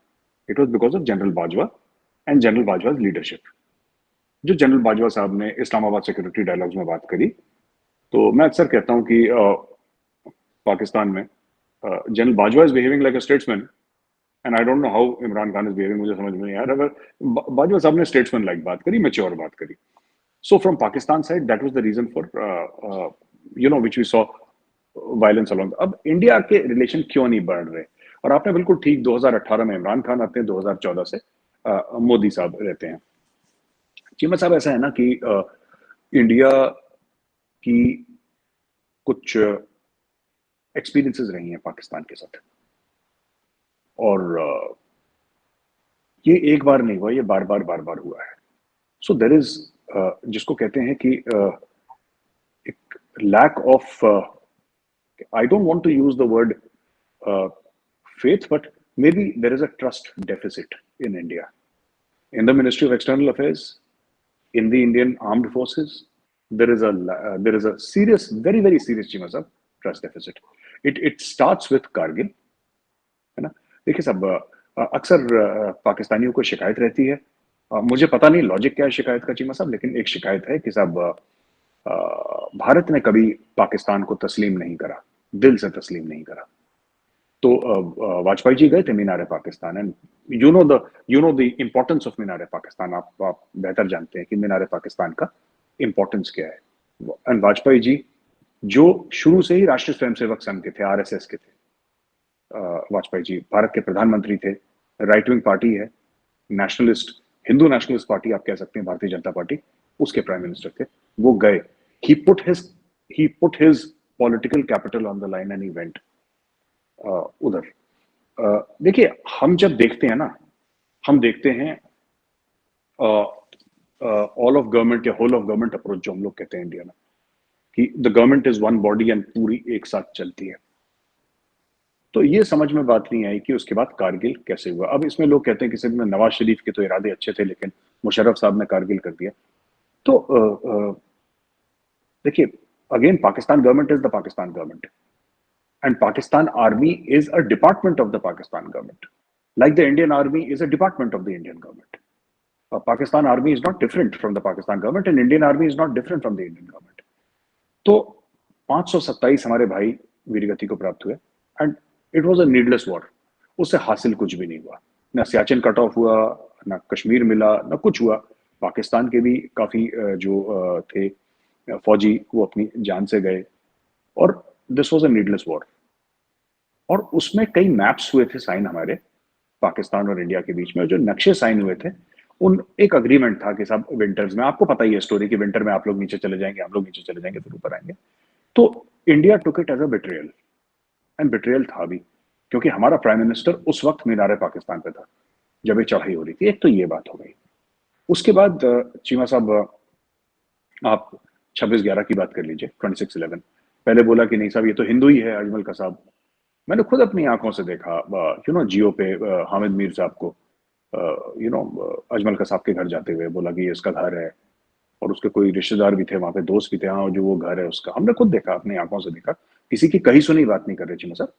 [SPEAKER 13] it was because of general Bajwa and general Bajwa's leadership. जो जनरल बाजवा साहब ने इस्लामाबाद सिक्योरिटी डायलॉग्स में बात करी, तो मैं अक्सर कहता हूं कि पाकिस्तान में general Bajwa is behaving like a statesman and I don't know how Imran Khan is behaving, मुझे समझ में नहीं आ रहा। अगर बाजवा साहब ने स्टेट्समैन लाइक बात करी, मैच्योर बात करी। So from Pakistan side that was the reason for which we saw violence along. अब इंडिया के रिलेशन क्यों नहीं बढ़ रहे? और आपने बिल्कुल ठीक, 2018 में इमरान खान आते हैं, 2014 से मोदी साहब रहते हैं। चीमा साहब, ऐसा है ना कि इंडिया की कुछ एक्सपीरियंसेस रही हैं पाकिस्तान के साथ, और ये एक बार नहीं हुआ, ये बार बार हुआ है। सो देयर इज जिसको कहते हैं कि एक lack of, I don't want to use the word faith, but maybe there is a trust deficit in India, in the Ministry of External Affairs, in the Indian Armed Forces. There is a serious, very serious Cheema साहब, trust deficit. It starts with Kargil, है ना। देखिए साहब, अक्सर पाकिस्तानियों को शिकायत रहती है, मुझे पता नहीं लॉजिक क्या है शिकायत का चीमा साहब, लेकिन एक शिकायत है कि साहब भारत ने कभी पाकिस्तान को तस्लीम नहीं करा, दिल से तस्लीम नहीं करा। तो वाजपेयी जी गए थे Minar Pakistan, and you know the importance of Minar Pakistan. आप बेहतर जानते हैं कि मीनार पाकिस्तान का इम्पोर्टेंस क्या है। एंड वाजपेयी जी जो शुरू से ही राष्ट्रीय स्वयंसेवक संघ के थे, आरएसएस के थे, वाजपेयी जी भारत के प्रधानमंत्री थे, राइट विंग पार्टी है, नेशनलिस्ट, हिंदू नेशनलिस्ट पार्टी आप कह सकते हैं, भारतीय जनता पार्टी, उसके प्राइम मिनिस्टर थे। वो गए, he put his political capital on the line and he went उधर। देखिए, हम जब देखते हैं ना, हम देखते हैं ऑल ऑफ गवर्नमेंट या होल ऑफ गवर्नमेंट अप्रोच जो हम लोग कहते हैं इंडिया में, कि the government is one body and पूरी एक साथ चलती है। तो ये समझ में बात नहीं आई कि उसके बाद कारगिल कैसे हुआ। अब इसमें लोग कहते हैं कि सिर्फ नवाज शरीफ के तो इरादे अच्छे थे, लेकिन मुशर्रफ साहब ने कारगिल कर दिया। तो देखिए, again Pakistan government is the Pakistan government, and Pakistan Army is a department of the Pakistan government, like the Indian Army is a department of the Indian government. Pakistan Army is not different from the Pakistan government, and Indian Army is not different from the Indian government. तो 527 हमारे भाई वीरगति को प्राप्त हुए, and it was a needless war. उससे हासिल कुछ भी नहीं हुआ, ना सियाचिन कट ऑफ हुआ, ना कश्मीर मिला, ना कुछ हुआ। पाकिस्तान के भी काफी जो थे फौजी, वो अपनी जान से गए, और this was a needless war. और उसमें कई मैप्स हुए थे साइन हमारे पाकिस्तान और इंडिया के बीच में, जो नक्शे साइन हुए थे, उन एक अग्रीमेंट था कि सब विंटर्स में, आपको पता ही है स्टोरी, कि विंटर में आप लोग नीचे चले जाएंगे, हम लोग नीचे चले जाएंगे, फिर ऊपर आएंगे। तो India took it as a betrayal, and betrayal था भी, क्योंकि हमारा प्राइम मिनिस्टर उस वक्त मीनार पाकिस्तान पे था जब ये चढ़ाई हो रही थी। एक तो ये बात हो गई। उसके बाद चीमा साहब, आप 26/11 की बात कर लीजिए, 26/11। पहले बोला कि नहीं साहब ये तो हिंदू ही है, अजमल कसाब। मैंने खुद अपनी आंखों से देखा, जियो पे हामिद मीर साहब को अजमल कसाब के घर जाते हुए, बोला कि ये इसका घर है, और उसके कोई रिश्तेदार भी थे वहां पे, दोस्त भी थे, हाँ जो वो घर है उसका। हमने खुद देखा, अपनी आंखों से देखा, किसी की कही सुनी बात नहीं कर रहे चीमा साहब।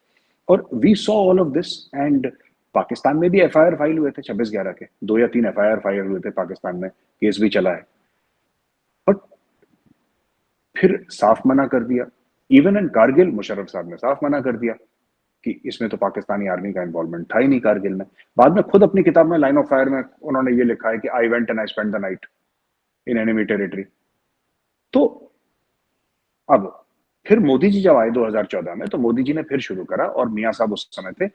[SPEAKER 13] और we saw all of this, and Pakistan में भी FIR फाइल हुए थे 26/11 के, 2 या 3 FIR फाइल हुए थे पाकिस्तान में, केस भी चला है, बट फिर साफ मना कर दिया। इवन इन कारगिल मुशर्रफ साहब ने साफ मना कर दिया कि इसमें तो पाकिस्तानी आर्मी का इन्वॉल्वमेंट था ही नहीं कारगिल में। बाद में खुद अपनी किताब में लाइन ऑफ फायर में उन्होंने ये लिखा है कि I went and I spend the night in enemy territory. तो अब फिर मोदी जी जब आए 2014 में, तो मोदी जी ने फिर शुरू करा, और मियाँ साहब उस समय थे,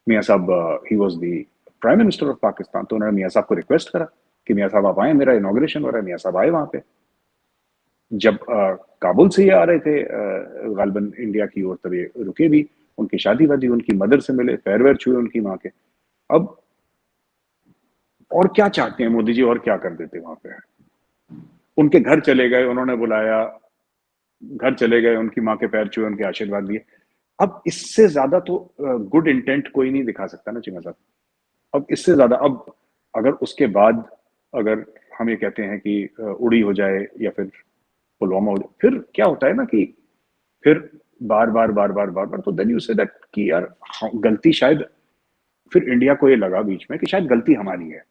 [SPEAKER 13] मियाँ साहब he was the prime minister of Pakistan. तो उन्होंने मियाँ साहब को रिक्वेस्ट करा कि मियाँ साहब आप आए, मेरा इनॉग्रेशन हो रहा है। मियाँ साहब आए वहां पे। जब काबुल से ये आ रहे थे गालिबन इंडिया की ओर, तब ये रुके भी, उनकी शादी वादी, उनकी मदर से मिले, पैर छुए उनकी माँ के। अब और क्या चाहते हैं मोदी जी, और क्या कर देते वहां पे? उनके घर चले गए, उन्होंने बुलाया, घर चले गए, उनकी माँ के पैर छुए, उनके आशीर्वाद दिए। अब इससे ज्यादा तो गुड इंटेंट कोई नहीं दिखा सकता ना चीमा साहब। अब इससे ज्यादा, अब अगर उसके बाद अगर हम ये कहते हैं कि उड़ी हो जाए या फिर पुलवामा हो जाए, फिर क्या होता है ना कि फिर बार बार तो देन यू से दैट कि यार गलती शायद फिर इंडिया को ये लगा बीच में कि शायद गलती हमारी है.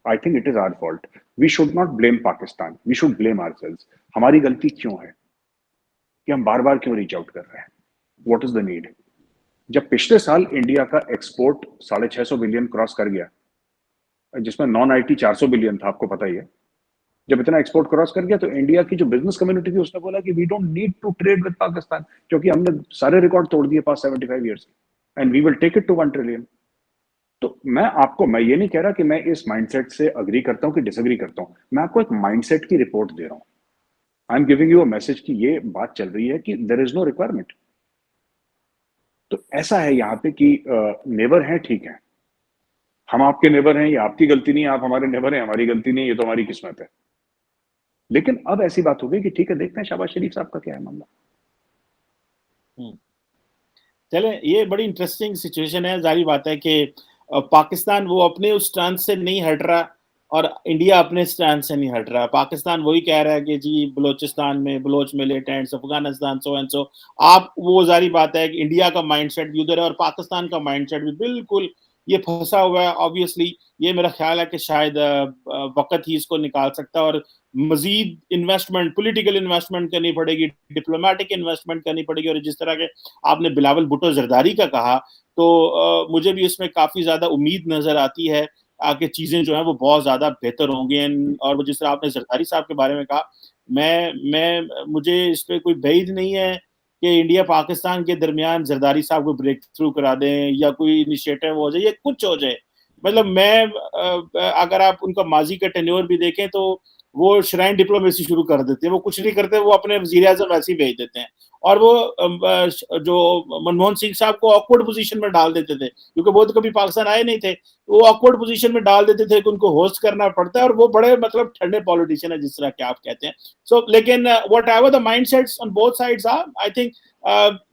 [SPEAKER 13] I think it is our fault. We should not blame Pakistan, we should blame ourselves. हमारी गलती क्यों है कि हम बार बार क्यों रीच आउट कर रहे हैं? What is the need? जब पिछले साल इंडिया का एक्सपोर्ट 650 बिलियन क्रॉस कर गया, जिसमें नॉन आईटी 400 बिलियन था, आपको पता ही है. जब इतना एक्सपोर्ट क्रॉस कर गया तो इंडिया की जो बिजनेस कम्युनिटी थी उसने बोला कि we don't need to trade with Pakistan, क्योंकि हमने सारे रिकॉर्ड तोड़ दिए past 75 years and we will take it to 1 trillion. तो मैं ये नहीं कह रहा कि मैं इस माइंडसेट से अग्री करता हूं कि डिसएग्री करता हूं. मैं आपको एक माइंडसेट की रिपोर्ट दे रहा हूं. I am giving you a message कि ये बात चल रही है कि देयर इज नो रिक्वायरमेंट. तो ऐसा है यहाँ पे कि नेबर हैं, ठीक है, हम आपके नेबर हैं, ये आपकी गलती नहीं है, आप हमारे नेबर हैं, हमारी गलती नहीं है, ये तो हमारी किस्मत है. लेकिन अब ऐसी बात हो गई कि ठीक है, देखते हैं शहबाज शरीफ साहब का क्या है मामला.
[SPEAKER 12] चले, ये बड़ी इंटरेस्टिंग सिचुएशन है. जारी बात है कि पाकिस्तान वो अपने उस स्टैंड से नहीं हट रहा और इंडिया अपने स्टैंड से नहीं हट रहा. पाकिस्तान वही कह रहा है कि जी बलोचिस्तान में Baloch militants, Afghanistan so and so. आप वो जारी बात है कि इंडिया का माइंडसेट भी उधर है और पाकिस्तान का माइंडसेट भी बिल्कुल ये फंसा हुआ है. ऑब्वियसली ये मेरा ख्याल है कि शायद वक्त ही इसको निकाल सकता है और मजीद इन्वेस्टमेंट, पॉलिटिकल इन्वेस्टमेंट करनी पड़ेगी, डिप्लोमेटिक इन्वेस्टमेंट करनी पड़ेगी. और जिस तरह के आपने बिलावल भुट्टो जरदारी का कहा, तो मुझे भी इसमें काफी ज्यादा उम्मीद नजर आती है कि चीजें जो है वो बहुत ज्यादा बेहतर होंगी. और वो जिस तरह आपने जरदारी साहब के बारे में कहा, मुझे इस पर कोई बैद नहीं है कि इंडिया पाकिस्तान के दरमियान जरदारी साहब को ब्रेक थ्रू करा दें या कोई इनिशिएटिव हो जाए या कुछ हो जाए. मतलब अगर आप उनका माजी का टेन्योर भी देखें तो वो श्राइन डिप्लोमेसी शुरू कर देते हैं. वो कुछ नहीं करते, वो अपने वजीर आज़म ऐसे ही भेज देते हैं. और वो जो मनमोहन सिंह साहब को ऑकवर्ड पोजीशन में डाल देते थे, क्योंकि वो तो कभी पाकिस्तान आए नहीं थे. वो ऑकवर्ड पोजीशन में डाल देते थे कि उनको होस्ट करना पड़ता है. और वो बड़े मतलब ठंडे पॉलिटिशियन है, जिस तरह के आप कहते हैं. सो लेकिन whatever the mindsets on both sides are, I think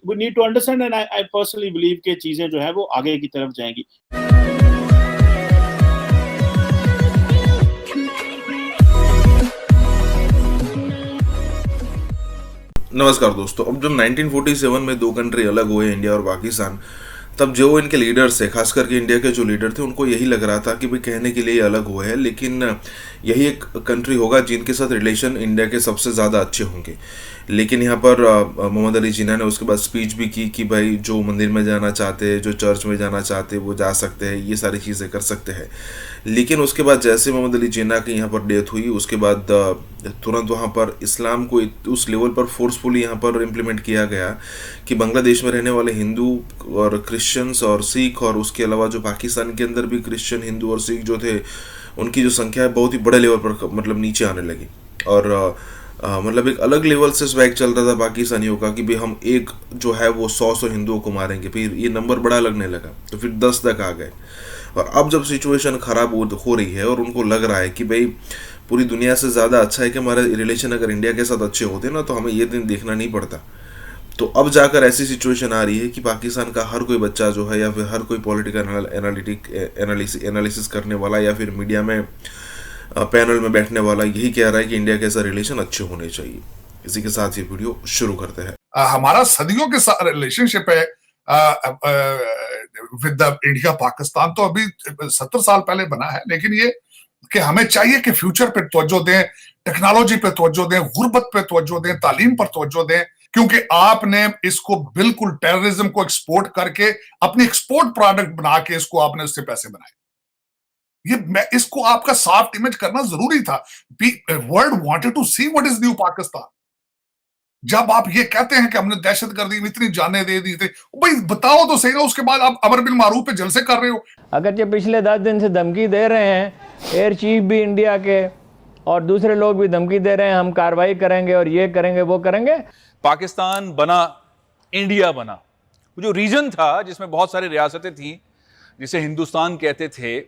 [SPEAKER 12] we need to understand and I personally believe कि चीजें जो है वो आगे की तरफ जाएंगी.
[SPEAKER 5] नमस्कार दोस्तों. अब जब 1947 में दो कंट्री अलग हुए, इंडिया और पाकिस्तान, तब जो इनके लीडर्स थे, खास करके इंडिया के जो लीडर थे, उनको यही लग रहा था कि भाई कहने के लिए अलग हुए हैं, लेकिन यही एक कंट्री होगा जिनके साथ रिलेशन इंडिया के सबसे ज़्यादा अच्छे होंगे. लेकिन यहाँ पर मोहम्मद अली जिन्ना ने उसके बाद स्पीच भी की कि भाई जो मंदिर में जाना चाहते हैं, जो चर्च में जाना चाहते हैं, वो जा सकते हैं, ये सारी चीज़ें कर सकते हैं. लेकिन उसके बाद जैसे मोहम्मद अली जिन्ना की यहाँ पर डेथ हुई, उसके बाद तुरंत वहाँ पर इस्लाम को उस लेवल पर फोर्सफुली यहाँ पर इम्प्लीमेंट किया गया कि बांग्लादेश में रहने वाले हिंदू और क्रिश्चियंस और सिख, और उसके अलावा जो पाकिस्तान के अंदर भी क्रिश्चियन, हिंदू और सिख जो थे, उनकी जो संख्या है बहुत ही बड़े लेवल पर मतलब नीचे आने लगी. और मतलब एक अलग लेवल से स्वैग चल रहा था पाकिस्तानियों का कि भाई हम एक जो है वो 100 हिंदुओं को मारेंगे. फिर ये नंबर बड़ा लगने लगा, तो फिर 10 तक आ गए. और अब जब सिचुएशन ख़राब हो रही है और उनको लग रहा है कि भाई पूरी दुनिया से ज़्यादा अच्छा है कि हमारे रिलेशन अगर इंडिया के साथ अच्छे होते ना, तो हमें ये दिन देखना नहीं पड़ता. तो अब जाकर ऐसी सिचुएशन आ रही है कि पाकिस्तान का हर कोई बच्चा जो है, या फिर हर कोई पॉलिटिकल एनालिसिस करने वाला, या फिर मीडिया में पैनल में बैठने वाला, यही कह रहा है कि इंडिया के साथ रिलेशन अच्छे होने चाहिए. इसी के साथ ये वीडियो शुरू करते हैं.
[SPEAKER 14] हमारा सदियों के साथ रिलेशनशिप है विद इंडिया पाकिस्तान, तो अभी 70 साल पहले बना है. लेकिन ये कि हमें चाहिए कि फ्यूचर पे तवज्जो दें, टेक्नोलॉजी पे तवज्जो दें, गुर्बत पे तवज्जो दें, तालीम पर तवज्जो दें, क्योंकि आपने इसको बिल्कुल टेररिज्म को एक्सपोर्ट करके अपनी एक्सपोर्ट प्रोडक्ट बना के इसको आपने उससे पैसे बनाए. इसको आपका सॉफ्ट इमेज करना जरूरी था. World wanted to see what is new Pakistan. जब आप ये कहते हैं कि हमने दहशतगर्दी में इतनी जानें दे दी थी, भाई बताओ तो सही ना. उसके बाद आप अमर बिल मारूफ पे जलसे कर रहे हो.
[SPEAKER 15] अगर जो पिछले 10 दिन से धमकी दे रहे हैं, एयर चीफ भी इंडिया के और दूसरे लोग भी धमकी दे रहे हैं, हम कार्रवाई करेंगे और ये करेंगे वो करेंगे.
[SPEAKER 16] पाकिस्तान बना, इंडिया बना. जो रीजन था जिसमें बहुत सारी रियासतें थी, जिसे हिंदुस्तान कहते थे,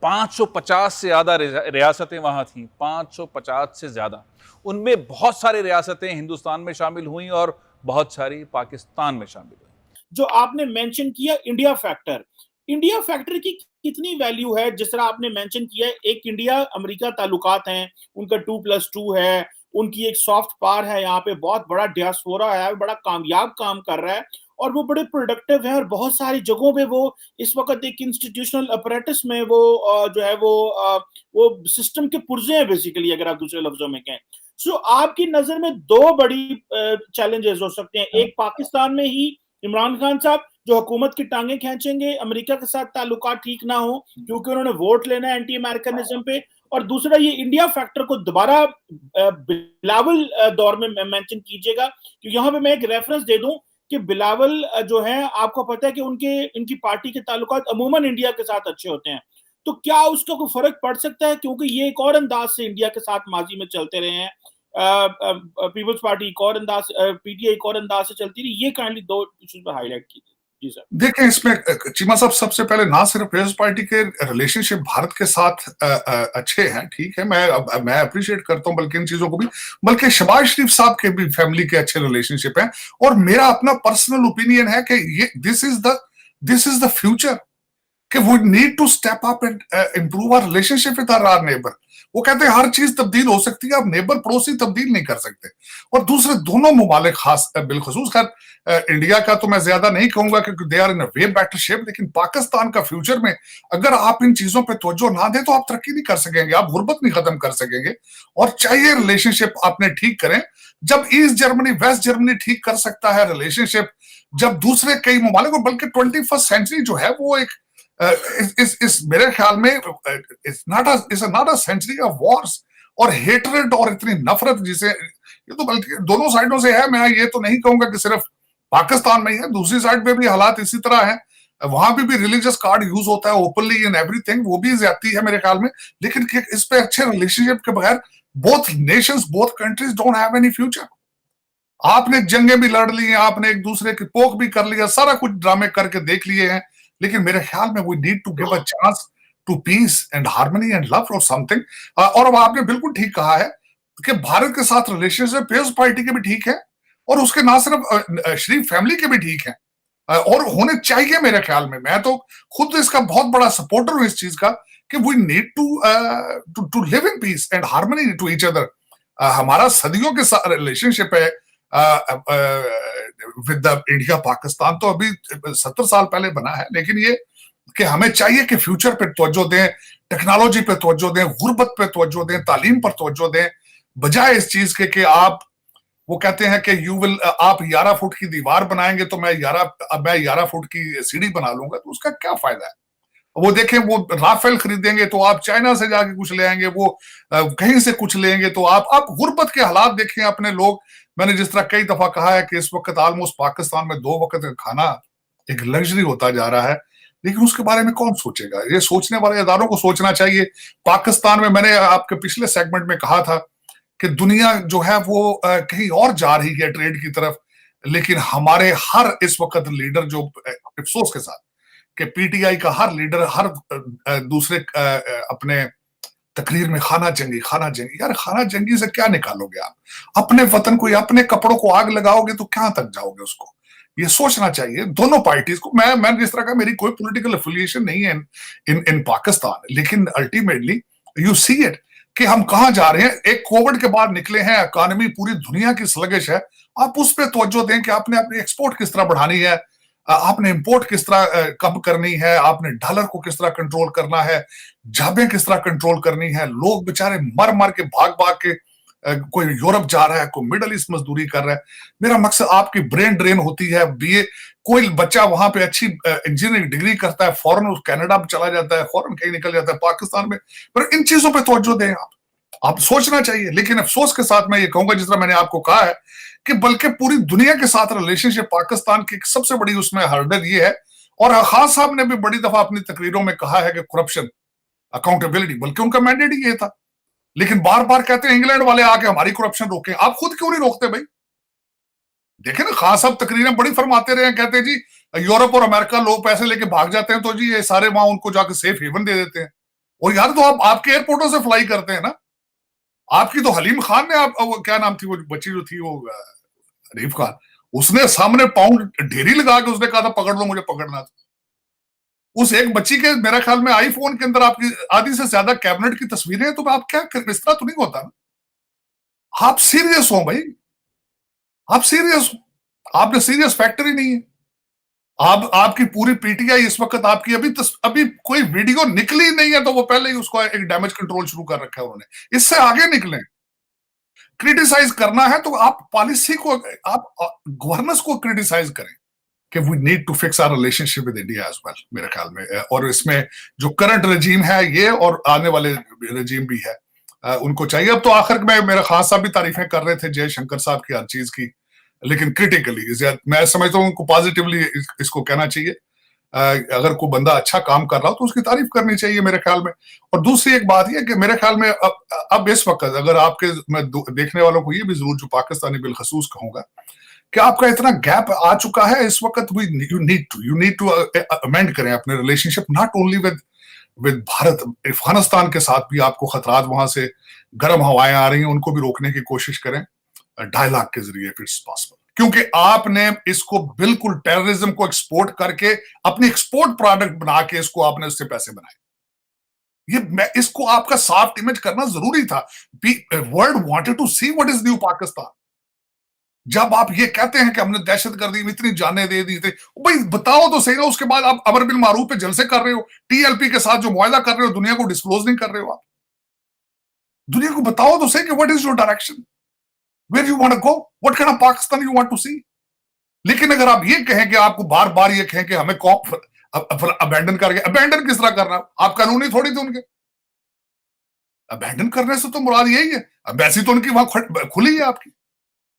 [SPEAKER 16] 550 से ज्यादा रियासतें वहां थी. 550 से ज्यादा. उनमें बहुत सारी रियासतें हिंदुस्तान में शामिल हुई और बहुत सारी पाकिस्तान में शामिल हुई.
[SPEAKER 12] जो आपने मेंशन किया इंडिया फैक्टर, इंडिया फैक्टर की कितनी वैल्यू है? जिस तरह आपने मेंशन किया है, एक इंडिया अमेरिका ताल्लुकात हैं, उनका 2+2 है, उनकी एक सॉफ्ट पावर है, यहाँ पे बहुत बड़ा डियास्पोरा है, बड़ा कामयाब काम कर रहा है और वो बड़े प्रोडक्टिव हैं और बहुत सारी जगहों पे वो इस वक्त एक इंस्टीट्यूशनल अपरेटस में वो जो है वो सिस्टम के पुर्जे हैं बेसिकली, अगर आप दूसरे लफ्जों में कहें। सो आपकी नजर में दो बड़ी चैलेंजेस हो सकते हैं। एक, पाकिस्तान में ही इमरान खान साहब जो हुकूमत की टांगे खींचेंगे, अमेरिका के साथ ताल्लुकात ठीक ना हो क्योंकि उन्होंने वोट लेना है एंटी अमेरिकनिज्म पे, और दूसरा ये इंडिया फैक्टर को दोबारा बिलावल दौर में मेंशन कीजिएगा, क्योंकि यहाँ पे मैं एक रेफरेंस दे दूं कि बिलावल जो है, आपको पता है कि इनकी पार्टी के ताल्लुकात अमूमन इंडिया के साथ अच्छे होते हैं, तो क्या उसका कोई फर्क पड़ सकता है? क्योंकि ये एक और अंदाज से इंडिया के साथ माजी में चलते रहे हैं, पीपल्स पार्टी एक और अंदाज, पीटीआई एक और अंदाज से चलती रही। ये काइंडली दो इश्यूज पर हाईलाइट कीजिए। जी सर।
[SPEAKER 14] देखिए, इसमें चीमा साहब, सबसे पहले ना सिर्फ पीपल्स पार्टी के रिलेशनशिप भारत के साथ अच्छे हैं, ठीक है, मैं अप्रिशिएट करता हूं बल्कि इन चीजों को भी, बल्कि शहबाज शरीफ साहब के भी फैमिली के अच्छे रिलेशनशिप हैं। और मेरा अपना पर्सनल ओपिनियन है कि ये दिस इज द फ्यूचर, कि we need to step up and improve our relationship with our neighbour. वो कहते हैं हर चीज तब्दील हो सकती है, आप नेबर पड़ोसी तब्दील नहीं कर सकते। और दूसरे दोनों मुमालिक, खास बिलखसूस खैर इंडिया का तो मैं ज्यादा नहीं कहूंगा क्योंकि they are in a way better shape, लेकिन पाकिस्तान का फ्यूचर में अगर आप इन चीजों पे तवज्जो ना दें तो आप तरक्की नहीं कर सकेंगे, आप गुर्बत नहीं खत्म कर सकेंगे। और चाहिए रिलेशनशिप आपने ठीक करें, जब ईस्ट जर्मनी वेस्ट जर्मनी ठीक कर सकता है रिलेशनशिप, जब दूसरे कई मुमालिक, और बल्कि 21st सेंचुरी जो है वो एक इस मेरे ख्याल में it's not a century of wars और हेटरेड और इतनी नफरत, जिसे ये तो बल्कि दोनों साइडों से है। मैं ये तो नहीं कहूंगा कि सिर्फ पाकिस्तान में ही है, दूसरी साइड पे भी हालात इसी तरह है, वहां भी रिलीजियस कार्ड यूज होता है ओपनली इन एवरीथिंग, वो भी ज्यादती है मेरे ख्याल में। लेकिन इस पे अच्छे रिलेशनशिप के बगैर both Nations, both countries don't have any future. आपने जंगें भी लड़ ली हैं, आपने एक दूसरे की पोक भी कर लिया, सारा कुछ ड्रामे करके देख लिए हैं, लेकिन मेरे ख्याल में we need to give a chance to peace and harmony and love और समथिंग। और अब आपने बिल्कुल ठीक कहा है कि भारत के साथ रिलेशनशिप पीपल्स पार्टी के भी ठीक है और उसके ना सिर्फ शरीफ फैमिली के भी ठीक है, और होने चाहिए मेरे ख्याल में। मैं तो खुद इसका बहुत बड़ा सपोर्टर हूं इस चीज का कि we need to live in peace and harmony to each other. हमारा सदियों के साथ रिलेशनशिप है विद इंडिया पाकिस्तान, तो अभी 70 साल पहले बना है, लेकिन ये कि हमें चाहिए कि फ्यूचर पे तवज्जो दें, टेक्नोलॉजी पे तवज्जो दें, गुर्बत पे तवज्जो दें, तालीम पर तवज्जो दें, बजाय इस चीज के कि आप, वो कहते हैं कि आप 11 फुट की दीवार बनाएंगे तो मैं 11 फुट की सीढ़ी बना लूंगा, तो उसका क्या फायदा है? वो देखें, वो राफेल खरीदेंगे तो आप चाइना से जाके कुछ ले आएंगे, वो कहीं से कुछ लेंगे तो आप गुर्बत के हालात देखें अपने लोग। मैंने जिस तरह कई दफा कहा है कि इस वक्त ऑलमोस्ट पाकिस्तान में 2 वक्त का खाना एक लग्जरी होता जा रहा है, लेकिन उसके बारे में कौन सोचेगा? ये सोचने वाले इदारों को सोचना चाहिए। पाकिस्तान में, मैंने आपके पिछले सेगमेंट में कहा था कि दुनिया जो है वो कहीं और जा रही है ट्रेड की तरफ, लेकिन हमारे हर इस वक्त लीडर, जो अफसोस के साथ कि पीटीआई का हर लीडर हर दूसरे अपने तकरीर में खाना जंगी। यार, खाना जंगी से क्या निकालोगे आप? अपने वतन को या अपने कपड़ों को आग लगाओगे तो कहां तक जाओगे? उसको ये सोचना चाहिए दोनों पार्टीज को। मैं जिस तरह का, मेरी कोई पॉलिटिकल एफिलिएशन नहीं है इन पाकिस्तान, लेकिन अल्टीमेटली यू सी इट कि हम कहां जा रहे हैं। एक कोविड के बाद निकले हैं, इकॉनमी पूरी दुनिया की स्लगिश है, आप उस पर तवज्जो दें कि आपने अपनी एक्सपोर्ट किस तरह बढ़ानी है, आपने इंपोर्ट किस तरह कम करनी है, आपने डॉलर को किस तरह कंट्रोल करना है, जाबें किस तरह कंट्रोल करनी है। लोग बेचारे मर के भाग के कोई यूरोप जा रहा है, कोई मिडल ईस्ट मजदूरी कर रहा है। मेरा मकसद, आपकी ब्रेन ड्रेन होती है, बीए कोई बच्चा वहां पे अच्छी इंजीनियरिंग डिग्री करता है, फॉरेन कनाडा में चला जाता है, फॉरेन कहीं निकल जाता है, पाकिस्तान में। पर इन चीजों पे तवज्जो दें, आप सोचना चाहिए। लेकिन अफसोस के साथ मैं ये कहूंगा, जिस तरह मैंने आपको कहा है, कि बल्कि पूरी दुनिया के साथ रिलेशनशिप पाकिस्तान की सबसे बड़ी उसमें हर्डल ये है, और खान साहब ने भी बड़ी दफा अपनी तकरीरों में कहा है कि करप्शन, अकाउंटेबिलिटी, बल्कि उनका मैंडेट ही ये था। लेकिन बार बार कहते हैं इंग्लैंड वाले आके हमारी करप्शन रोकें। आप खुद क्यों नहीं रोकते भाई? देखे ना, खान साहब तकरीरें बड़ी फरमाते रहे, कहते हैं जी यूरोप और अमेरिका लोग पैसे लेके भाग जाते हैं तो जी ये सारे वहां उनको जाके सेफ हेवन दे देते हैं। और यार, तो आपके एयरपोर्टों से फ्लाई करते हैं ना। आपकी तो हलीम खान ने, क्या नाम थी वो बच्ची जो थी, वो हरीफ खान, उसने सामने पाउंड ढेरी लगा के उसने कहा था पकड़ लो मुझे, पकड़ना था। उस एक बच्ची के मेरा ख्याल में आईफोन के अंदर आपकी आधी से ज्यादा कैबिनेट की तस्वीरें हैं, तो आप क्या इस तरह तो नहीं होता ना। आप सीरियस हो भाई, आप सीरियस हो, आपने सीरियस फैक्टर ही नहीं है। आपकी पूरी पीटीआई इस वक्त आपकी अभी कोई वीडियो निकली नहीं है, तो वो पहले ही उसको एक डैमेज कंट्रोल शुरू कर रखा है उन्होंने। इससे आगे निकले, क्रिटिसाइज करना है तो आप पॉलिसी को, आप गवर्नेंस को क्रिटिसाइज करें कि we need to fix our relationship with India as well, मेरे ख्याल में। और इसमें जो करंट रजीम है ये और आने वाले रजीम भी है, उनको चाहिए। अब तो आखिर में मेरे खास साहब भी तारीफें कर रहे थे जयशंकर साहब की हर चीज की, लेकिन क्रिटिकली मैं समझता हूँ उनको पॉजिटिवली इसको कहना चाहिए। अगर कोई बंदा अच्छा काम कर रहा हो तो उसकी तारीफ करनी चाहिए मेरे ख्याल में। और दूसरी एक बात यह कि मेरे ख्याल में अब इस वक्त अगर आपके, मैं देखने वालों को ये भी जरूर जो पाकिस्तानी बिलखसूस कहूंगा कि आपका इतना गैप आ चुका है इस वक्त, यू नीड टू अमेंड करें अपने relationship, not only with Bharat, Afghanistan के साथ भी आपको खतरात, वहां से गर्म हवाएं आ रही हैं, उनको भी रोकने की कोशिश करें डायलॉग के जरिए इफ इट्स पॉसिबल। क्योंकि आपने इसको बिल्कुल टेररिज्म को एक्सपोर्ट करके अपनी एक्सपोर्ट प्रोडक्ट बना के इसको आपने उससे पैसे बनाए। इसको आपका सॉफ्ट इमेज करना जरूरी था। World wanted to see what is new Pakistan. जब आप ये कहते हैं कि हमने दहशतगर्दी में इतनी जानें दे दी थी, भाई बताओ तो सही ना। उसके बाद आप अमर बिल मारूफ पे जलसे कर रहे हो, टीएलपी के साथ जो मुआहदा कर रहे हो दुनिया को डिस्क्लोज नहीं कर रहे हो। आप दुनिया को बताओ तो सही कि what is your direction, where you want to go, what kind of Pakistan you want to see. लेकिन अगर आप ये कहें कि आपको बार बार ये कहें कि हमें कॉप अबैंडन करके, अबैंडन किस तरह करना, आप कानूनी थोड़ी थे उनके। अबैंडन करने से तो मुराद यही है, एम्बेसी तो उनकी वहां खुली है आपकी,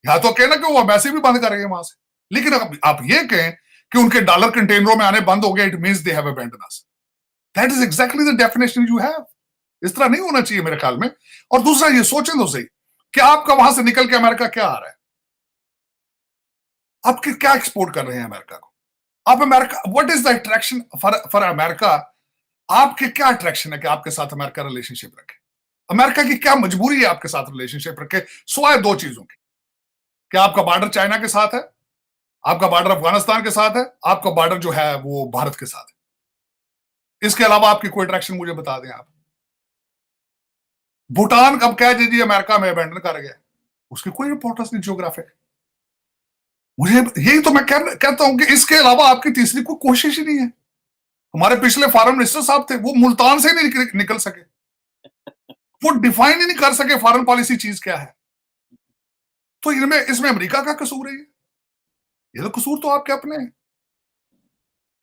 [SPEAKER 14] या तो कहना कि वो एम्बेसी भी बंद करेंगे वहां से। लेकिन आप ये कहें कि उनके डॉलर कंटेनरों में आने बंद हो गए, it means they have abandon us. That is exactly the definition you have. इस तरह नहीं होना चाहिए मेरे ख्याल में। और दूसरा ये सोचें तो सही कि आपका वहां से निकल के अमेरिका क्या आ रहा है, आप क्या एक्सपोर्ट कर रहे हैं अमेरिका को। आप America, what is the attraction for America, आपके क्या अट्रैक्शन है कि आपके साथ अमेरिका रिलेशनशिप रखे। अमेरिका की क्या मजबूरी है आपके साथ रिलेशनशिप रखे, सिवाय दो चीजों की, कि आपका बॉर्डर चाइना के साथ है, आपका बॉर्डर अफगानिस्तान के साथ है, आपका बॉर्डर जो है वो भारत के साथ है। इसके अलावा आपकी कोई अट्रैक्शन मुझे बता दें आप। भूटान कब कह दीजिए अमेरिका में अबैंडन कर गया, उसकी कोई इंपॉर्टेंस नहीं जियोग्राफिक। मुझे यही तो मैं कहता हूं कि इसके अलावा आपकी तीसरी कोई कोशिश ही नहीं है। हमारे पिछले फॉरेन मिनिस्टर साहब थे, वो मुल्तान से नहीं निकल सके, वो डिफाइन ही नहीं कर सके फॉरेन पॉलिसी चीज क्या है। तो इसमें अमेरिका का कसूर है, ये तो कसूर तो आपके अपने हैं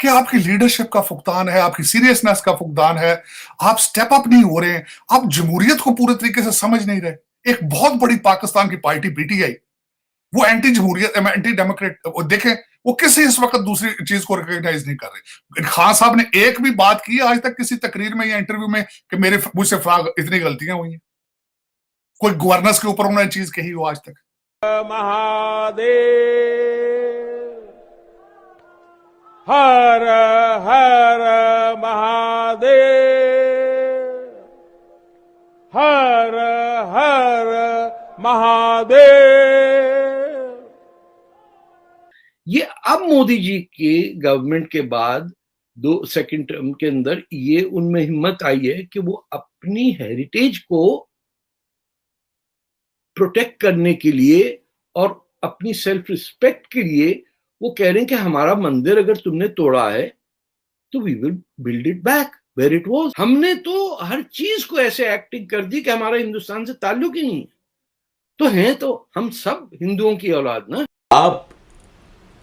[SPEAKER 14] कि आपकी लीडरशिप का फुकदान है, आपकी सीरियसनेस का फुकदान है। आप स्टेप अप नहीं हो रहे हैं, आप जमहूरियत को पूरे तरीके से समझ नहीं रहे। एक बहुत बड़ी पाकिस्तान की पार्टी पीटीआई, वो एंटी जमहूरियत, एंटी डेमोक्रेट, वो देखें वो किसी इस वक्त दूसरी चीज को रिकॉग्नाइज नहीं कर रहे। खान साहब ने एक भी बात की आज तक किसी तकरीर में या इंटरव्यू में कि मुझसे इतनी गलतियां हुई हैं, कोई गवर्नेंस के ऊपर उन्होंने चीज कही हो आज तक।
[SPEAKER 17] महादेव हर हर महादेव, हर हर महादेव।
[SPEAKER 3] ये अब मोदी जी के गवर्नमेंट के बाद सेकंड टर्म के अंदर ये उनमें हिम्मत आई है कि वो अपनी हेरिटेज को प्रोटेक्ट करने के लिए और अपनी सेल्फ रिस्पेक्ट के लिए वो कह रहे हैं कि हमारा मंदिर अगर तुमने तोड़ा है तो we will build it back where it was. हमने तो हर चीज को ऐसे एक्टिंग कर दी कि हमारा हिंदुस्तान से ताल्लुक ही नहीं। तो हैं तो हम सब हिंदुओं की औलाद ना।
[SPEAKER 18] आप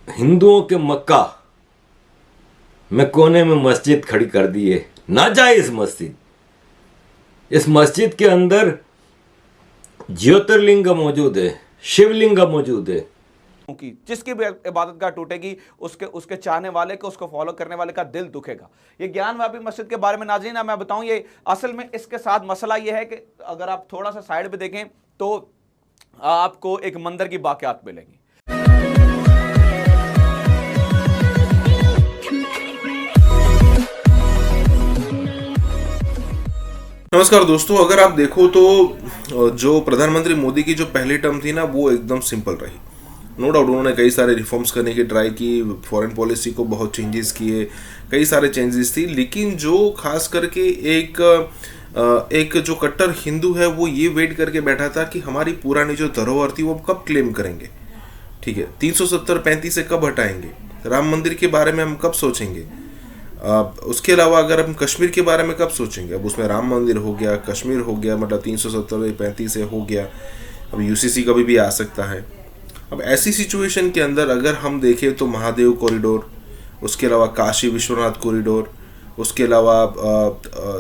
[SPEAKER 18] हिंदुओं के मक्का में कोने में मस्जिद खड़ी कर दी है, नाजायज मस्जिद। इस मस्जिद के अंदर ज्योतिर्लिंग मौजूद है, शिवलिंग मौजूद है।
[SPEAKER 19] जिसकी भी इबादत गाह टूटेगी उसके चाहने वाले को, उसको फॉलो करने वाले का दिल दुखेगा। ये ज्ञानवापी मस्जिद के बारे में नाज़रीन मैं बताऊं, ये असल में इसके साथ मसला ये है कि अगर आप थोड़ा सा साइड पे देखें तो आपको एक मंदिर की बाक़ियात मिलेंगी।
[SPEAKER 5] नमस्कार दोस्तों, अगर आप देखो तो जो प्रधानमंत्री मोदी की जो पहली टर्म थी ना वो एकदम सिंपल रही। नो डाउट उन्होंने कई सारे रिफॉर्म्स करने की ट्राई की, फॉरेन पॉलिसी को बहुत चेंजेस किए, कई सारे चेंजेस थी, लेकिन जो खास करके एक जो कट्टर हिंदू है वो ये वेट करके बैठा था कि हमारी पुरानी जो धरोहर थी वो कब क्लेम करेंगे, ठीक है, 370-35 से कब हटाएंगे, राम मंदिर के बारे में हम कब सोचेंगे, उसके अलावा अगर हम कश्मीर के बारे में कब सोचेंगे। अब उसमें राम मंदिर हो गया, कश्मीर हो गया, मतलब 370-35 से हो गया, अब यूसीसी कभी भी आ सकता है। अब ऐसी सिचुएशन के अंदर अगर हम देखें तो महादेव कॉरिडोर, उसके अलावा काशी विश्वनाथ कॉरिडोर, उसके अलावा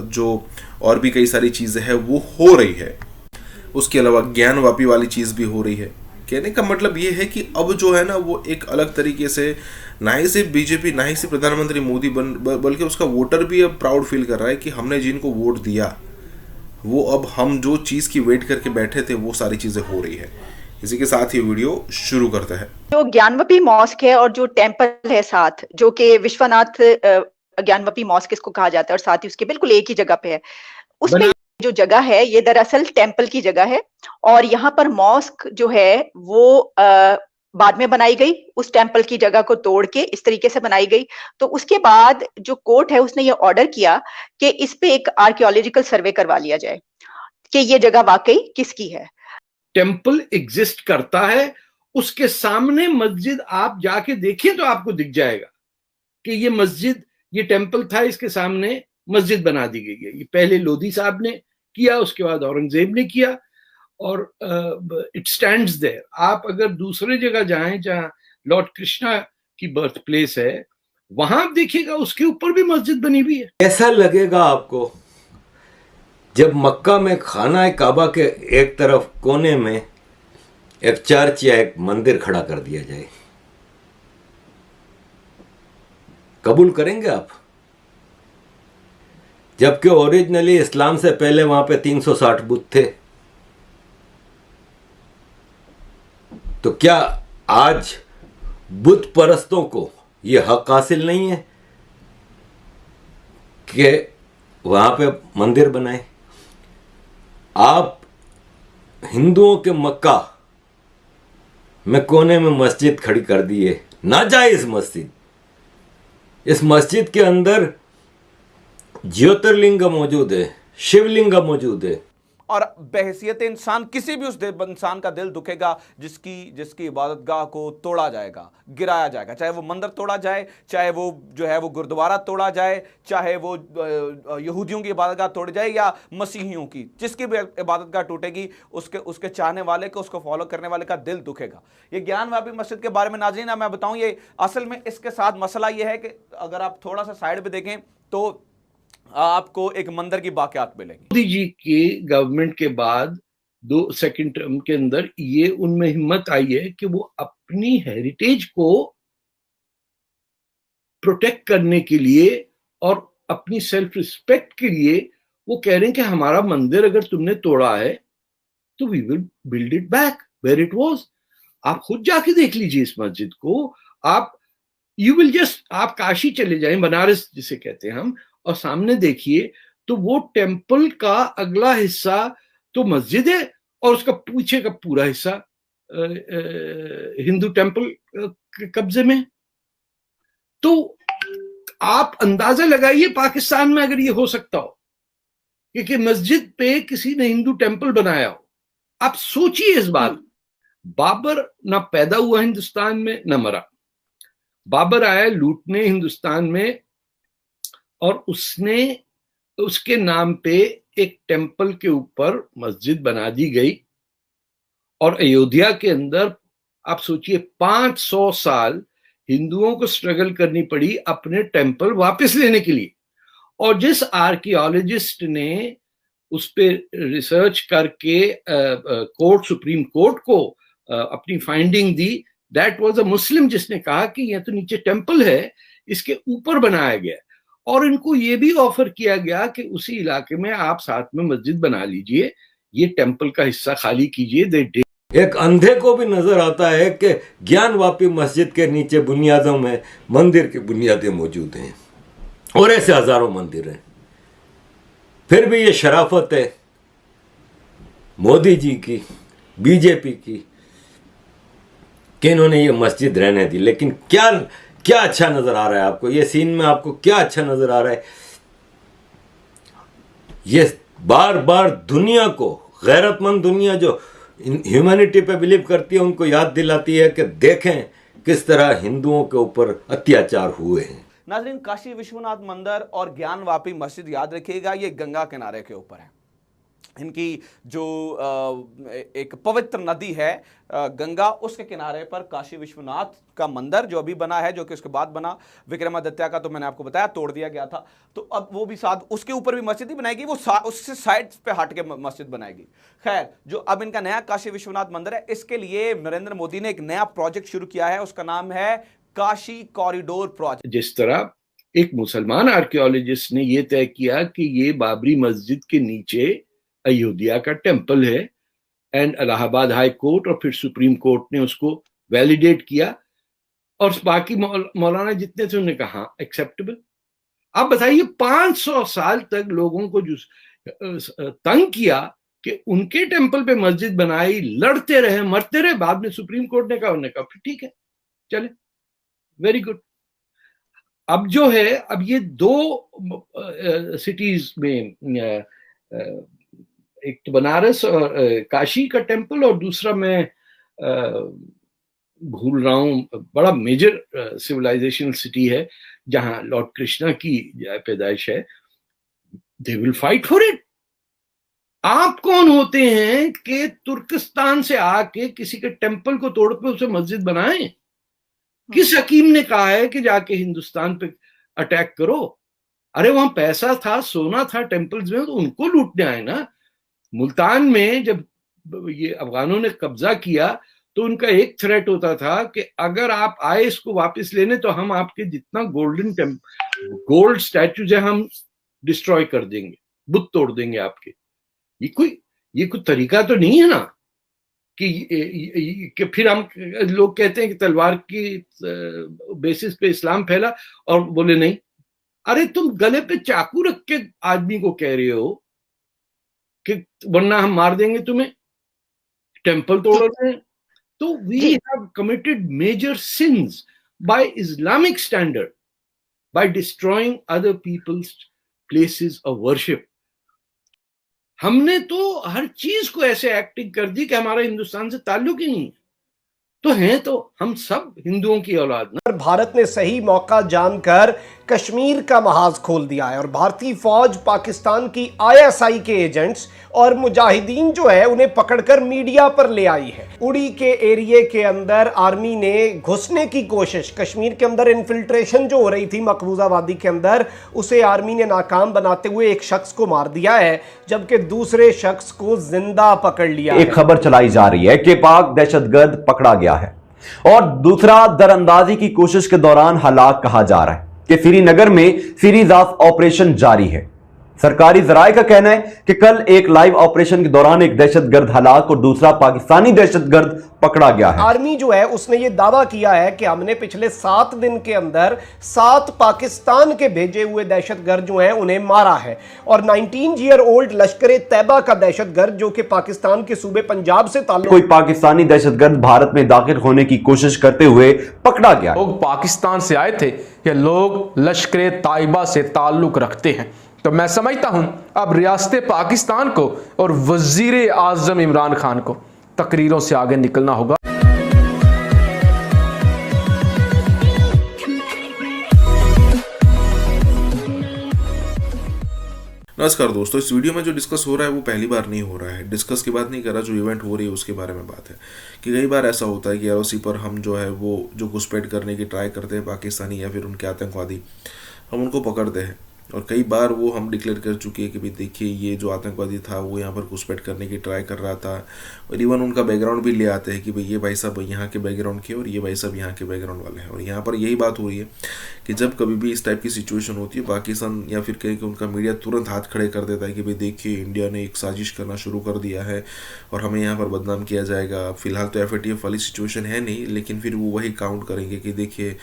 [SPEAKER 5] जो और भी कई सारी चीज़ें हैं वो हो रही है, उसके अलावा ज्ञानवापी वाली चीज़ भी हो रही है। कहने का मतलब ये है कि अब जो है ना वो एक अलग तरीके से ना ही सिर्फ बीजेपी, ना ही सिर्फ प्रधानमंत्री मोदी बल्कि उसका वोटर भी अब प्राउड फील कर रहा है कि हमने जिनको वोट दिया वो अब हम जो चीज़ की वेट करके बैठे थे वो सारी चीज़ें हो रही है। इसी के साथ ये वीडियो शुरू करता है।
[SPEAKER 9] जो ज्ञानवापी मॉस्क है और जो टेम्पल है साथ, जो कि विश्वनाथ ज्ञानवापी मॉस्क इसको कहा जाता है और साथ ही उसके बिल्कुल एक ही जगह पे है, उसमें जो जगह है ये दरअसल टेम्पल की जगह है और यहाँ पर मॉस्क जो है वो बाद में बनाई गई, उस टेम्पल की जगह को तोड़ के इस तरीके से बनाई गई। तो उसके बाद जो कोर्ट है उसने ये ऑर्डर किया कि इस पे एक आर्कियोलॉजिकल सर्वे करवा लिया जाए कि ये जगह वाकई किसकी है।
[SPEAKER 3] टेम्पल एग्जिस्ट करता है, उसके सामने मस्जिद आप जाके देखिए तो आपको दिख जाएगा कि ये मस्जिद, ये टेम्पल था, इसके सामने मस्जिद बना दी गई है। ये पहले लोधी साहब ने किया, उसके बाद औरंगजेब ने किया और इट स्टैंड्स देयर। आप अगर दूसरे जगह जाएं जहां लॉर्ड कृष्णा की बर्थ प्लेस है, वहां आप देखिएगा उसके ऊपर भी मस्जिद बनी हुई है।
[SPEAKER 18] ऐसा लगेगा आपको जब मक्का में खाना काबा के एक तरफ कोने में एक चर्च या एक मंदिर खड़ा कर दिया जाए। कबूल करेंगे आप? जबकि ओरिजिनली इस्लाम से पहले वहां पे 360 बुत थे। तो क्या आज बुत परस्तों को यह हक हासिल नहीं है कि वहां पे मंदिर बनाए? आप हिंदुओं के मक्का में कोने में मस्जिद खड़ी कर दी है, नाजायज मस्जिद। इस मस्जिद के अंदर ज्योतिर्लिंग मौजूद है, शिवलिंग मौजूद है।
[SPEAKER 19] और बहैसियत इंसान किसी भी उस इंसान का दिल दुखेगा जिसकी इबादतगाह को तोड़ा जाएगा, गिराया जाएगा, चाहे वो मंदिर तोड़ा जाए, चाहे वो जो है वो गुरुद्वारा तोड़ा जाए, चाहे वो यहूदियों की इबादतगाह तोड़ी जाए या मसीहियों की, जिसकी भी इबादतगाह टूटेगी उसके चाहने वाले को, उसको फॉलो करने वाले का दिल दुखेगा। ये ज्ञानवापी मस्जिद के बारे में नाज़रीन मैं बताऊं, ये असल में इसके साथ मसला ये है कि अगर आप थोड़ा सा साइड पे देखें तो आपको एक मंदिर की बाक़ियात मिलेंगी।
[SPEAKER 3] मोदी जी के गवर्नमेंट के बाद 2 सेकंड टर्म के अंदर ये उनमें हिम्मत आई है कि वो अपनी हेरिटेज को प्रोटेक्ट करने के लिए और अपनी सेल्फ रिस्पेक्ट के लिए वो कह रहे हैं कि हमारा मंदिर अगर तुमने तोड़ा है तो we will build it back where it was. आप खुद जाके देख लीजिए इस मस्जिद को। आप आप काशी चले जाएं, बनारस जिसे कहते हैं हम, और सामने देखिए तो वो टेम्पल का अगला हिस्सा तो मस्जिद है और उसका पीछे का पूरा हिस्सा हिंदू टेम्पल के कब्जे में। तो आप अंदाजा लगाइए पाकिस्तान में अगर ये हो सकता हो कि मस्जिद पे किसी ने हिंदू टेम्पल बनाया हो। आप सोचिए इस बात। बाबर ना पैदा हुआ हिंदुस्तान में ना मरा। बाबर आया लूटने हिंदुस्तान में और उसने उसके नाम पे एक टेम्पल के ऊपर मस्जिद बना दी गई और अयोध्या के अंदर आप सोचिए 500 साल हिंदुओं को स्ट्रगल करनी पड़ी अपने टेम्पल वापस लेने के लिए। और जिस आर्कियोलॉजिस्ट ने उस पे रिसर्च करके सुप्रीम कोर्ट को अपनी फाइंडिंग दी, दैट वाज अ मुस्लिम, जिसने कहा कि यह तो नीचे टेम्पल है, इसके ऊपर बनाया गया। और इनको ये भी ऑफर किया गया कि उसी इलाके में आप साथ में मस्जिद बना लीजिए, ये टेम्पल का हिस्सा खाली कीजिए।
[SPEAKER 18] एक अंधे को भी नजर आता है कि ज्ञानवापी मस्जिद के नीचे बुनियादों में मंदिर की बुनियादें मौजूद हैं और ऐसे हजारों मंदिर हैं। फिर भी ये शराफत है मोदी जी की, बीजेपी की, कि इन्होंने ये मस्जिद रहने दी। लेकिन क्या क्या अच्छा नजर आ रहा है आपको ये सीन में? आपको क्या अच्छा नजर आ रहा है? ये बार बार दुनिया को, गैरतमंद दुनिया जो ह्यूमैनिटी पे बिलीव करती है, उनको याद दिलाती है कि देखें किस तरह हिंदुओं के ऊपर अत्याचार हुए हैं।
[SPEAKER 19] नाज़रीन, काशी विश्वनाथ मंदिर और ज्ञानवापी मस्जिद याद रखिएगा, ये गंगा किनारे के ऊपर है। इनकी जो एक पवित्र नदी है गंगा, उसके किनारे पर काशी विश्वनाथ का मंदिर जो अभी बना है, जो कि उसके बाद बना विक्रमादित्य का, तो मैंने आपको बताया तोड़ दिया गया था, तो अब वो भी साथ उसके ऊपर भी मस्जिद ही बनाएगी, वो उससे साइड पे हट के मस्जिद बनाएगी। खैर, जो अब इनका नया काशी विश्वनाथ मंदिर है, इसके लिए नरेंद्र मोदी ने एक नया प्रोजेक्ट शुरू किया है, उसका नाम है काशी कॉरिडोर प्रोजेक्ट।
[SPEAKER 3] जिस तरह एक मुसलमान आर्कियोलॉजिस्ट ने यह तय किया कि ये बाबरी मस्जिद के नीचे अयोध्या का टेम्पल है, एंड इलाहाबाद हाई कोर्ट और फिर सुप्रीम कोर्ट ने उसको वैलिडेट किया, और बाकी मौलाना जितने थे उन्होंने कहा एक्सेप्टेबल। आप बताइए 500 साल तक लोगों को जो तंग किया कि उनके टेम्पल पे मस्जिद बनाई, लड़ते रहे, मरते रहे, बाद में सुप्रीम कोर्ट ने कहा, उन्होंने कहा फिर ठीक है, चले, वेरी गुड। अब जो है, अब ये दो सिटीज में, एक तो बनारस और काशी का टेम्पल, और दूसरा मैं भूल रहा हूं, बड़ा मेजर सिविलाइजेशनल सिटी है जहां लॉर्ड कृष्णा की पैदाइश है। They will fight for it. आप कौन होते हैं कि तुर्किस्तान से आके किसी के टेम्पल को तोड़ पे उसे मस्जिद बनाएं? किस हकीम ने कहा है कि जाके हिंदुस्तान पे अटैक करो? अरे वहां पैसा था, सोना था टेम्पल्स में, तो उनको लूटने आए ना। मुल्तान में जब ये अफगानों ने कब्जा किया तो उनका एक थ्रेट होता था कि अगर आप आए इसको वापस लेने तो हम आपके जितना गोल्ड स्टैचूज है हम डिस्ट्रॉय कर देंगे, बुत तोड़ देंगे आपके। ये कोई तरीका तो नहीं है ना कि फिर हम लोग कहते हैं कि तलवार की बेसिस पे इस्लाम फैला, और बोले नहीं। अरे तुम गले पे चाकू रख के आदमी को कह रहे हो कि वरना हम मार देंगे तुम्हें, टेम्पल तोड़ रहे हैं। तो we have committed major sins by Islamic standard by destroying other people's places of worship. हमने तो हर चीज को ऐसे एक्टिंग कर दी कि हमारा हिंदुस्तान से ताल्लुक ही नहीं है। तो हैं तो हम सब हिंदुओं की औलाद ना।
[SPEAKER 20] भारत ने सही मौका जानकर कश्मीर का महाज खोल दिया है और भारतीय फौज पाकिस्तान की ISI के एजेंट्स और मुजाहिदीन जो है उन्हें पकड़कर मीडिया पर ले आई है। उड़ी के एरिया के अंदर आर्मी ने घुसने की कोशिश, कश्मीर के अंदर इन्फिल्ट्रेशन जो हो रही थी मकबूजा वादी के अंदर, उसे आर्मी ने नाकाम बनाते हुए एक शख्स को मार दिया है, जबकि दूसरे शख्स को जिंदा पकड़ लिया।
[SPEAKER 21] एक खबर चलाई जा रही है कि पाक दहशतगर्द पकड़ा गया है, और दूसरा दरअंदाजी की कोशिश के दौरान हलाक कहा जा रहा है कि श्रीनगर में सीरीज ऑफ ऑपरेशन जारी है। सरकारी जराये का कहना है कि कल एक लाइव ऑपरेशन के दौरान एक दहशतगर्द हलाक और दूसरा पाकिस्तानी दहशतगर्द पकड़ा गया है।
[SPEAKER 20] आर्मी जो है उसने ये दावा किया है कि हमने पिछले 7 दिन के अंदर 7 पाकिस्तान के भेजे हुए दहशतगर्द जो हैं उन्हें मारा है, और 19 ईयर ओल्ड लश्कर तैयबा का दहशतगर्द जो कि पाकिस्तान के सूबे पंजाब से ताल्लुक,
[SPEAKER 21] कोई पाकिस्तानी दहशतगर्द भारत में दाखिल होने की कोशिश करते हुए पकड़ा गया।
[SPEAKER 22] लोग पाकिस्तान से आए थे या लोग लश्कर तैयबा से ताल्लुक रखते हैं, तो मैं समझता हूं अब रियासत पाकिस्तान को और वजीर आजम इमरान खान को तकरीरों से आगे निकलना होगा।
[SPEAKER 5] नमस्कार दोस्तों, इस वीडियो में जो डिस्कस हो रहा है वो पहली बार नहीं हो रहा है। डिस्कस की बात नहीं कर रहा, जो इवेंट हो रही है उसके बारे में बात है कि कई बार ऐसा होता है कि LOC पर हम जो है वो जो घुसपैठ करने की ट्राई करते हैं पाकिस्तानी या फिर उनके आतंकवादी, हम उनको पकड़ते हैं, और कई बार वो हम डिक्लेयर कर चुके हैं कि भाई देखिए ये जो आतंकवादी था वो यहाँ पर घुसपैठ करने की ट्राई कर रहा था, और इवन उनका बैकग्राउंड भी ले आते हैं कि भाई ये भाई साहब यहाँ के बैकग्राउंड के और ये भाई साहब यहाँ के बैकग्राउंड वाले हैं। और यहाँ पर यही बात हो रही है कि जब कभी भी इस टाइप की सिचुएशन होती है, पाकिस्तान या फिर कहीं कि उनका मीडिया तुरंत हाथ खड़े कर देता है कि भाई देखिए इंडिया ने एक साजिश करना शुरू कर दिया है और हमें यहाँ पर बदनाम किया जाएगा। फिलहाल तो FATF वाली सिचुएशन है नहीं, लेकिन फिर वो वही काउंट करेंगे कि देखिए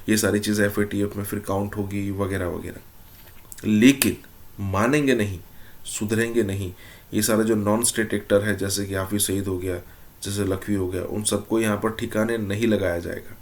[SPEAKER 5] ये सारी चीज़ें FATF में फिर काउंट होगी वगैरह वगैरह। लेकिन मानेंगे नहीं, सुधरेंगे नहीं। ये सारे जो नॉन स्टेट एक्टर है जैसे कि हाफिज सईद हो गया, जैसे लखवी हो गया, उन सबको यहाँ पर ठिकाने नहीं लगाया जाएगा।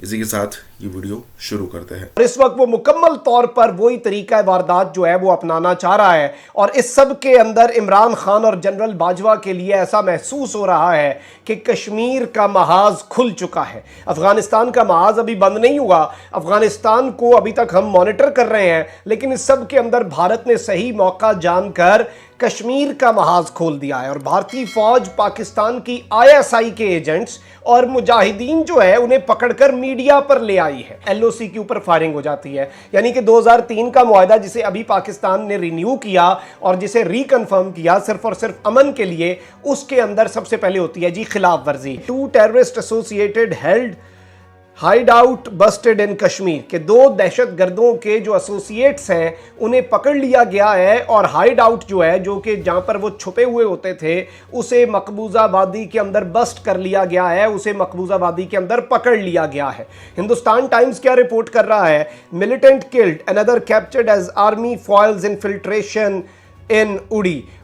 [SPEAKER 5] इसी के साथ ये वीडियो शुरू करते हैं।
[SPEAKER 20] और इस वक्त वो मुकम्मल तौर पर वही तरीका वारदात जो है वो अपनाना चाह रहा है, और इस सब के अंदर इमरान खान और जनरल बाजवा के लिए ऐसा महसूस हो रहा है कि कश्मीर का महाज खुल चुका है। अफगानिस्तान का महाज अभी बंद नहीं हुआ, अफगानिस्तान को अभी तक हम मॉनिटर कर रहे हैं, लेकिन इस सब के अंदर भारत ने सही मौका जानकर कश्मीर का महाज खोल दिया है। और भारतीय फौज पाकिस्तान की ISI के एजेंट्स और मुजाहिदीन जो है उन्हें पकड़कर मीडिया पर ले आई है। LOC के ऊपर फायरिंग हो जाती है, यानी कि 2003 का मुआहदा जिसे अभी पाकिस्तान ने रिन्यू किया और जिसे रिकन्फर्म किया सिर्फ और सिर्फ अमन के लिए, उसके अंदर सबसे पहले होती है जी खिलाफ वर्जी। 2 terrorist associated held hideout busted in Kashmir के 2 दहशतगर्दों के जो एसोसिएट्स हैं उन्हें पकड़ लिया गया है, और हाइड आउट जो है जो कि जहां पर वो छुपे हुए होते थे उसे मकबूजा वादी के अंदर बस्ट कर लिया गया है, उसे मकबूजा वादी के अंदर पकड़ लिया गया है। हिंदुस्तान टाइम्स क्या रिपोर्ट कर रहा है? Militant killed, another captured as army foils infiltration in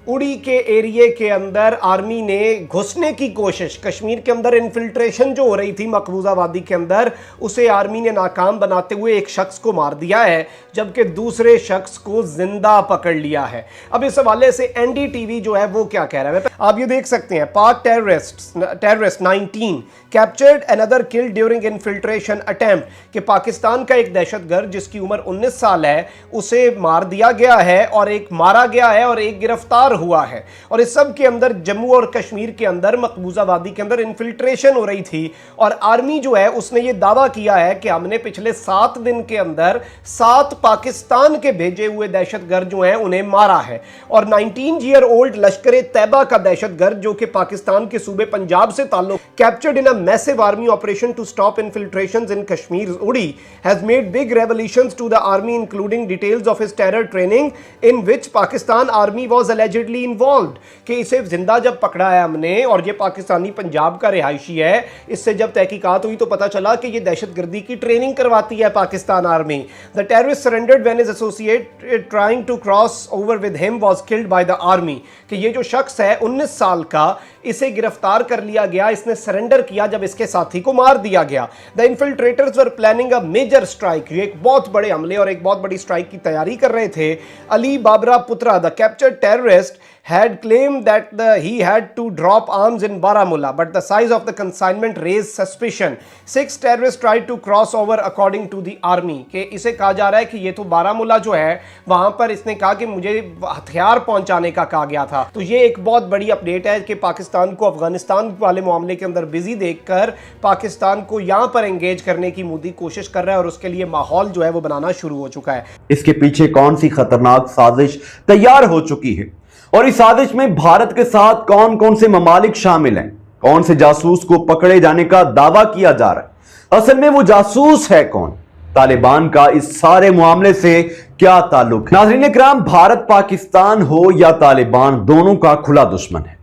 [SPEAKER 20] Uri के एरिया के अंदर आर्मी ने घुसने की कोशिश, कश्मीर के अंदर इन्फिल्ट्रेशन जो हो रही थी मकबूजा वादी के अंदर, उसे आर्मी ने नाकाम बनाते हुए एक शख्स को मार दिया है, जबकि दूसरे शख्स को जिंदा पकड़ लिया है। अब इस हवाले से NDTV जो है वो क्या कह रहा है, आप ये देख सकते हैं। पाक terrorist 19 captured another killed during infiltration attempt कि पाकिस्तान का एक दहशतगर्द जिसकी उम्र 19 साल है उसे मार दिया गया है, और एक मारा गया है और एक गिरफ्तार हुआ है। और इस सब के अंदर जम्मू और कश्मीर के अंदर मकबूजा वादी के अंदर इन्फिल्ट्रेशन हो रही थी, और आर्मी जो है उसने ये दावा किया है कि हमने पिछले 7 दिन के अंदर 7 पाकिस्तान के भेजे हुए दहशतगर्द जो हैं उन्हें मारा है। और 19 ईयर ओल्ड लश्कर तैयबा का दहशतगर्द जो कि पाकिस्तान के सूबे पंजाब से ताल्लुक, captured in a massive army operation to stop infiltrations in Kashmir Uri, has made big revelations to the army including details of his terror training in which Pakistan army was allegedly involved। कि इसे जिंदा जब पकड़ा है हमने, और ये पाकिस्तानी पंजाब का रिहायशी है, इससे जब तहकीकात हुई तो पता चला कि ये दहशतगर्दी की ट्रेनिंग करवाती है Pakistan army. The terrorist surrendered when his associate trying to cross over with him was killed by the army. कि ये जो शख्स है 19 साल का, इसे गिरफ्तार कर लिया गया, इसने सरेंडर किया जब इसके साथी को मार दिया गया। The infiltrators were planning a major strike, ये एक बहुत बड़े हमले और एक बहुत बड़ी स्ट्राइक की तैयारी कर रहे थे। अली बाबरा पुत्रा, the captured terrorist had claimed that he had to drop arms in Baramulla, but the size of the consignment raised suspicion. 6 terrorists tried to cross over according to the army। कि इसे कहा जा रहा है कि ये तो बारामूला जो है वहां पर इसने कहा कि मुझे हथियार पहुंचाने का कहा गया था। तो ये एक बहुत बड़ी अपडेट है कि पाकिस्तान को अफगानिस्तान वाले मामले के अंदर बिजी देखकर पाकिस्तान को यहां पर एंगेज करने की मोदी कोशिश कर रहा है, और उसके लिए माहौल जो है वो बनाना शुरू हो चुका है।
[SPEAKER 21] इसके पीछे कौन सी खतरनाक साजिश तैयार हो चुकी है, और इस साजिश में भारत के साथ कौन कौन से ममालिक शामिल हैं, कौन से जासूस को पकड़े जाने का दावा किया जा रहा है, असल में वो जासूस है कौन, तालिबान का इस सारे मामले से क्या ताल्लुक है। नाज़रीन इकराम, भारत पाकिस्तान हो या तालिबान, दोनों का खुला दुश्मन है।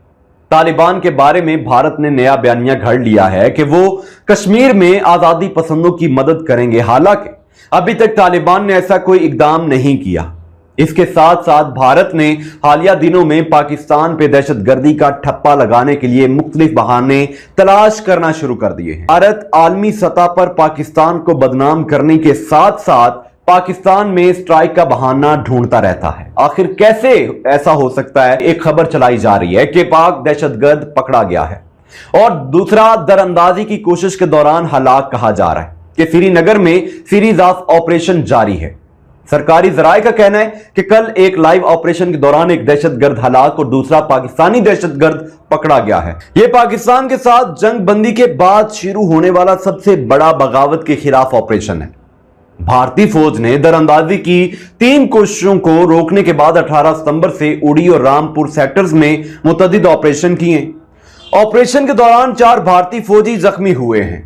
[SPEAKER 21] तालिबान के बारे में भारत ने नया बयानिया घड़ लिया है कि वो कश्मीर में आजादी पसंदों की मदद करेंगे, हालांकि अभी तक तालिबान ने ऐसा कोई इकदाम नहीं किया। इसके साथ साथ भारत ने हालिया दिनों में पाकिस्तान पे दहशतगर्दी का ठप्पा लगाने के लिए मुख्तलिफ बहाने तलाश करना शुरू कर दिए हैं। भारत आलमी सतह पर पाकिस्तान को बदनाम करने के साथ साथ पाकिस्तान में स्ट्राइक का बहाना ढूंढता रहता है। आखिर कैसे ऐसा हो सकता है? एक खबर चलाई जा रही है कि पाक दहशतगर्द पकड़ा गया है, और दूसरा दरअंदाजी की कोशिश के दौरान हलाक कहा जा रहा है कि श्रीनगर में सीरीज ऑफ ऑपरेशन जारी है। सरकारी जराये का कहना है कि कल एक लाइव ऑपरेशन के दौरान एक दहशतगर्द हलाक और दूसरा पाकिस्तानी दहशतगर्द पकड़ा गया है। यह पाकिस्तान के साथ जंग बंदी के बाद शुरू होने वाला सबसे बड़ा बगावत के खिलाफ ऑपरेशन है। भारतीय फौज ने दरअंदाजी की 3 कोशिशों को रोकने के बाद 18 सितंबर से उड़ी और रामपुर सेक्टर्स में मुतअद्दिद ऑपरेशन किए। ऑपरेशन के दौरान 4 भारतीय फौजी जख्मी हुए हैं।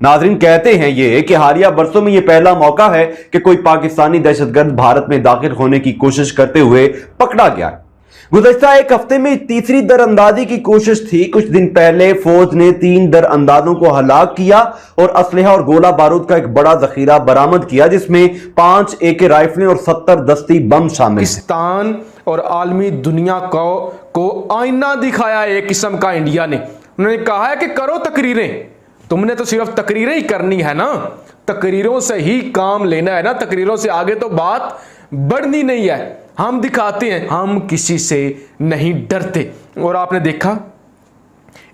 [SPEAKER 21] नाजरीन, कहते हैं ये कि हालिया बरसों में यह पहला मौका है कि कोई पाकिस्तानी दहशतगर्द भारत में दाखिल होने की कोशिश करते हुए पकड़ा गया है। गुज़श्ता एक हफ्ते में तीसरी दरअंदाजी की कोशिश थी। कुछ दिन पहले फौज ने 3 दरअंदाजों को हलाक किया और असलहा और गोला बारूद का एक बड़ा जखीरा बरामद किया, जिसमें 5 AK राइफलें और 70 दस्ती बम शामिल।
[SPEAKER 22] पाकिस्तान और आलमी दुनिया को आईना दिखाया एक किस्म का इंडिया ने। उन्होंने कहा है कि करो तकरीरें, तुमने तो सिर्फ तकरीरें ही करनी है ना, तकरीरों से ही काम लेना है ना, तकरीरों से आगे तो बात बढ़नी नहीं है। हम दिखाते हैं हम किसी से नहीं डरते। और आपने देखा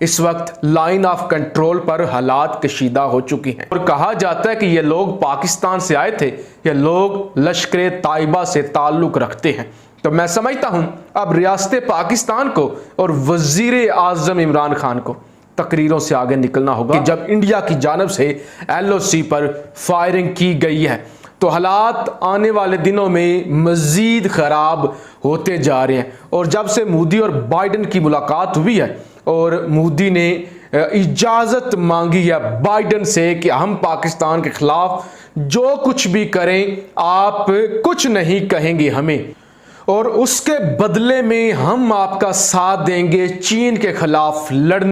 [SPEAKER 22] इस वक्त लाइन ऑफ कंट्रोल पर हालात कशीदा हो चुकी हैं और कहा जाता है कि ये लोग पाकिस्तान से आए थे, ये लोग लश्कर ताइबा से ताल्लुक रखते हैं। तो मैं समझता हूं अब रियासत पाकिस्तान को और वजीर आजम इमरान खान को तकरीरों से आगे निकलना होगा कि जब इंडिया की जानब से LOC पर फायरिंग की गई है तो हालात आने वाले दिनों में मजीद खराब होते जा रहे हैं। और जब से मोदी और बाइडन की मुलाकात हुई है और मोदी ने इजाज़त मांगी है बाइडन से कि हम पाकिस्तान के खिलाफ जो कुछ भी करें आप कुछ नहीं कहेंगे हमें, और उसके बदले में हम आपका साथ देंगे चीन के खिलाफ लड़ने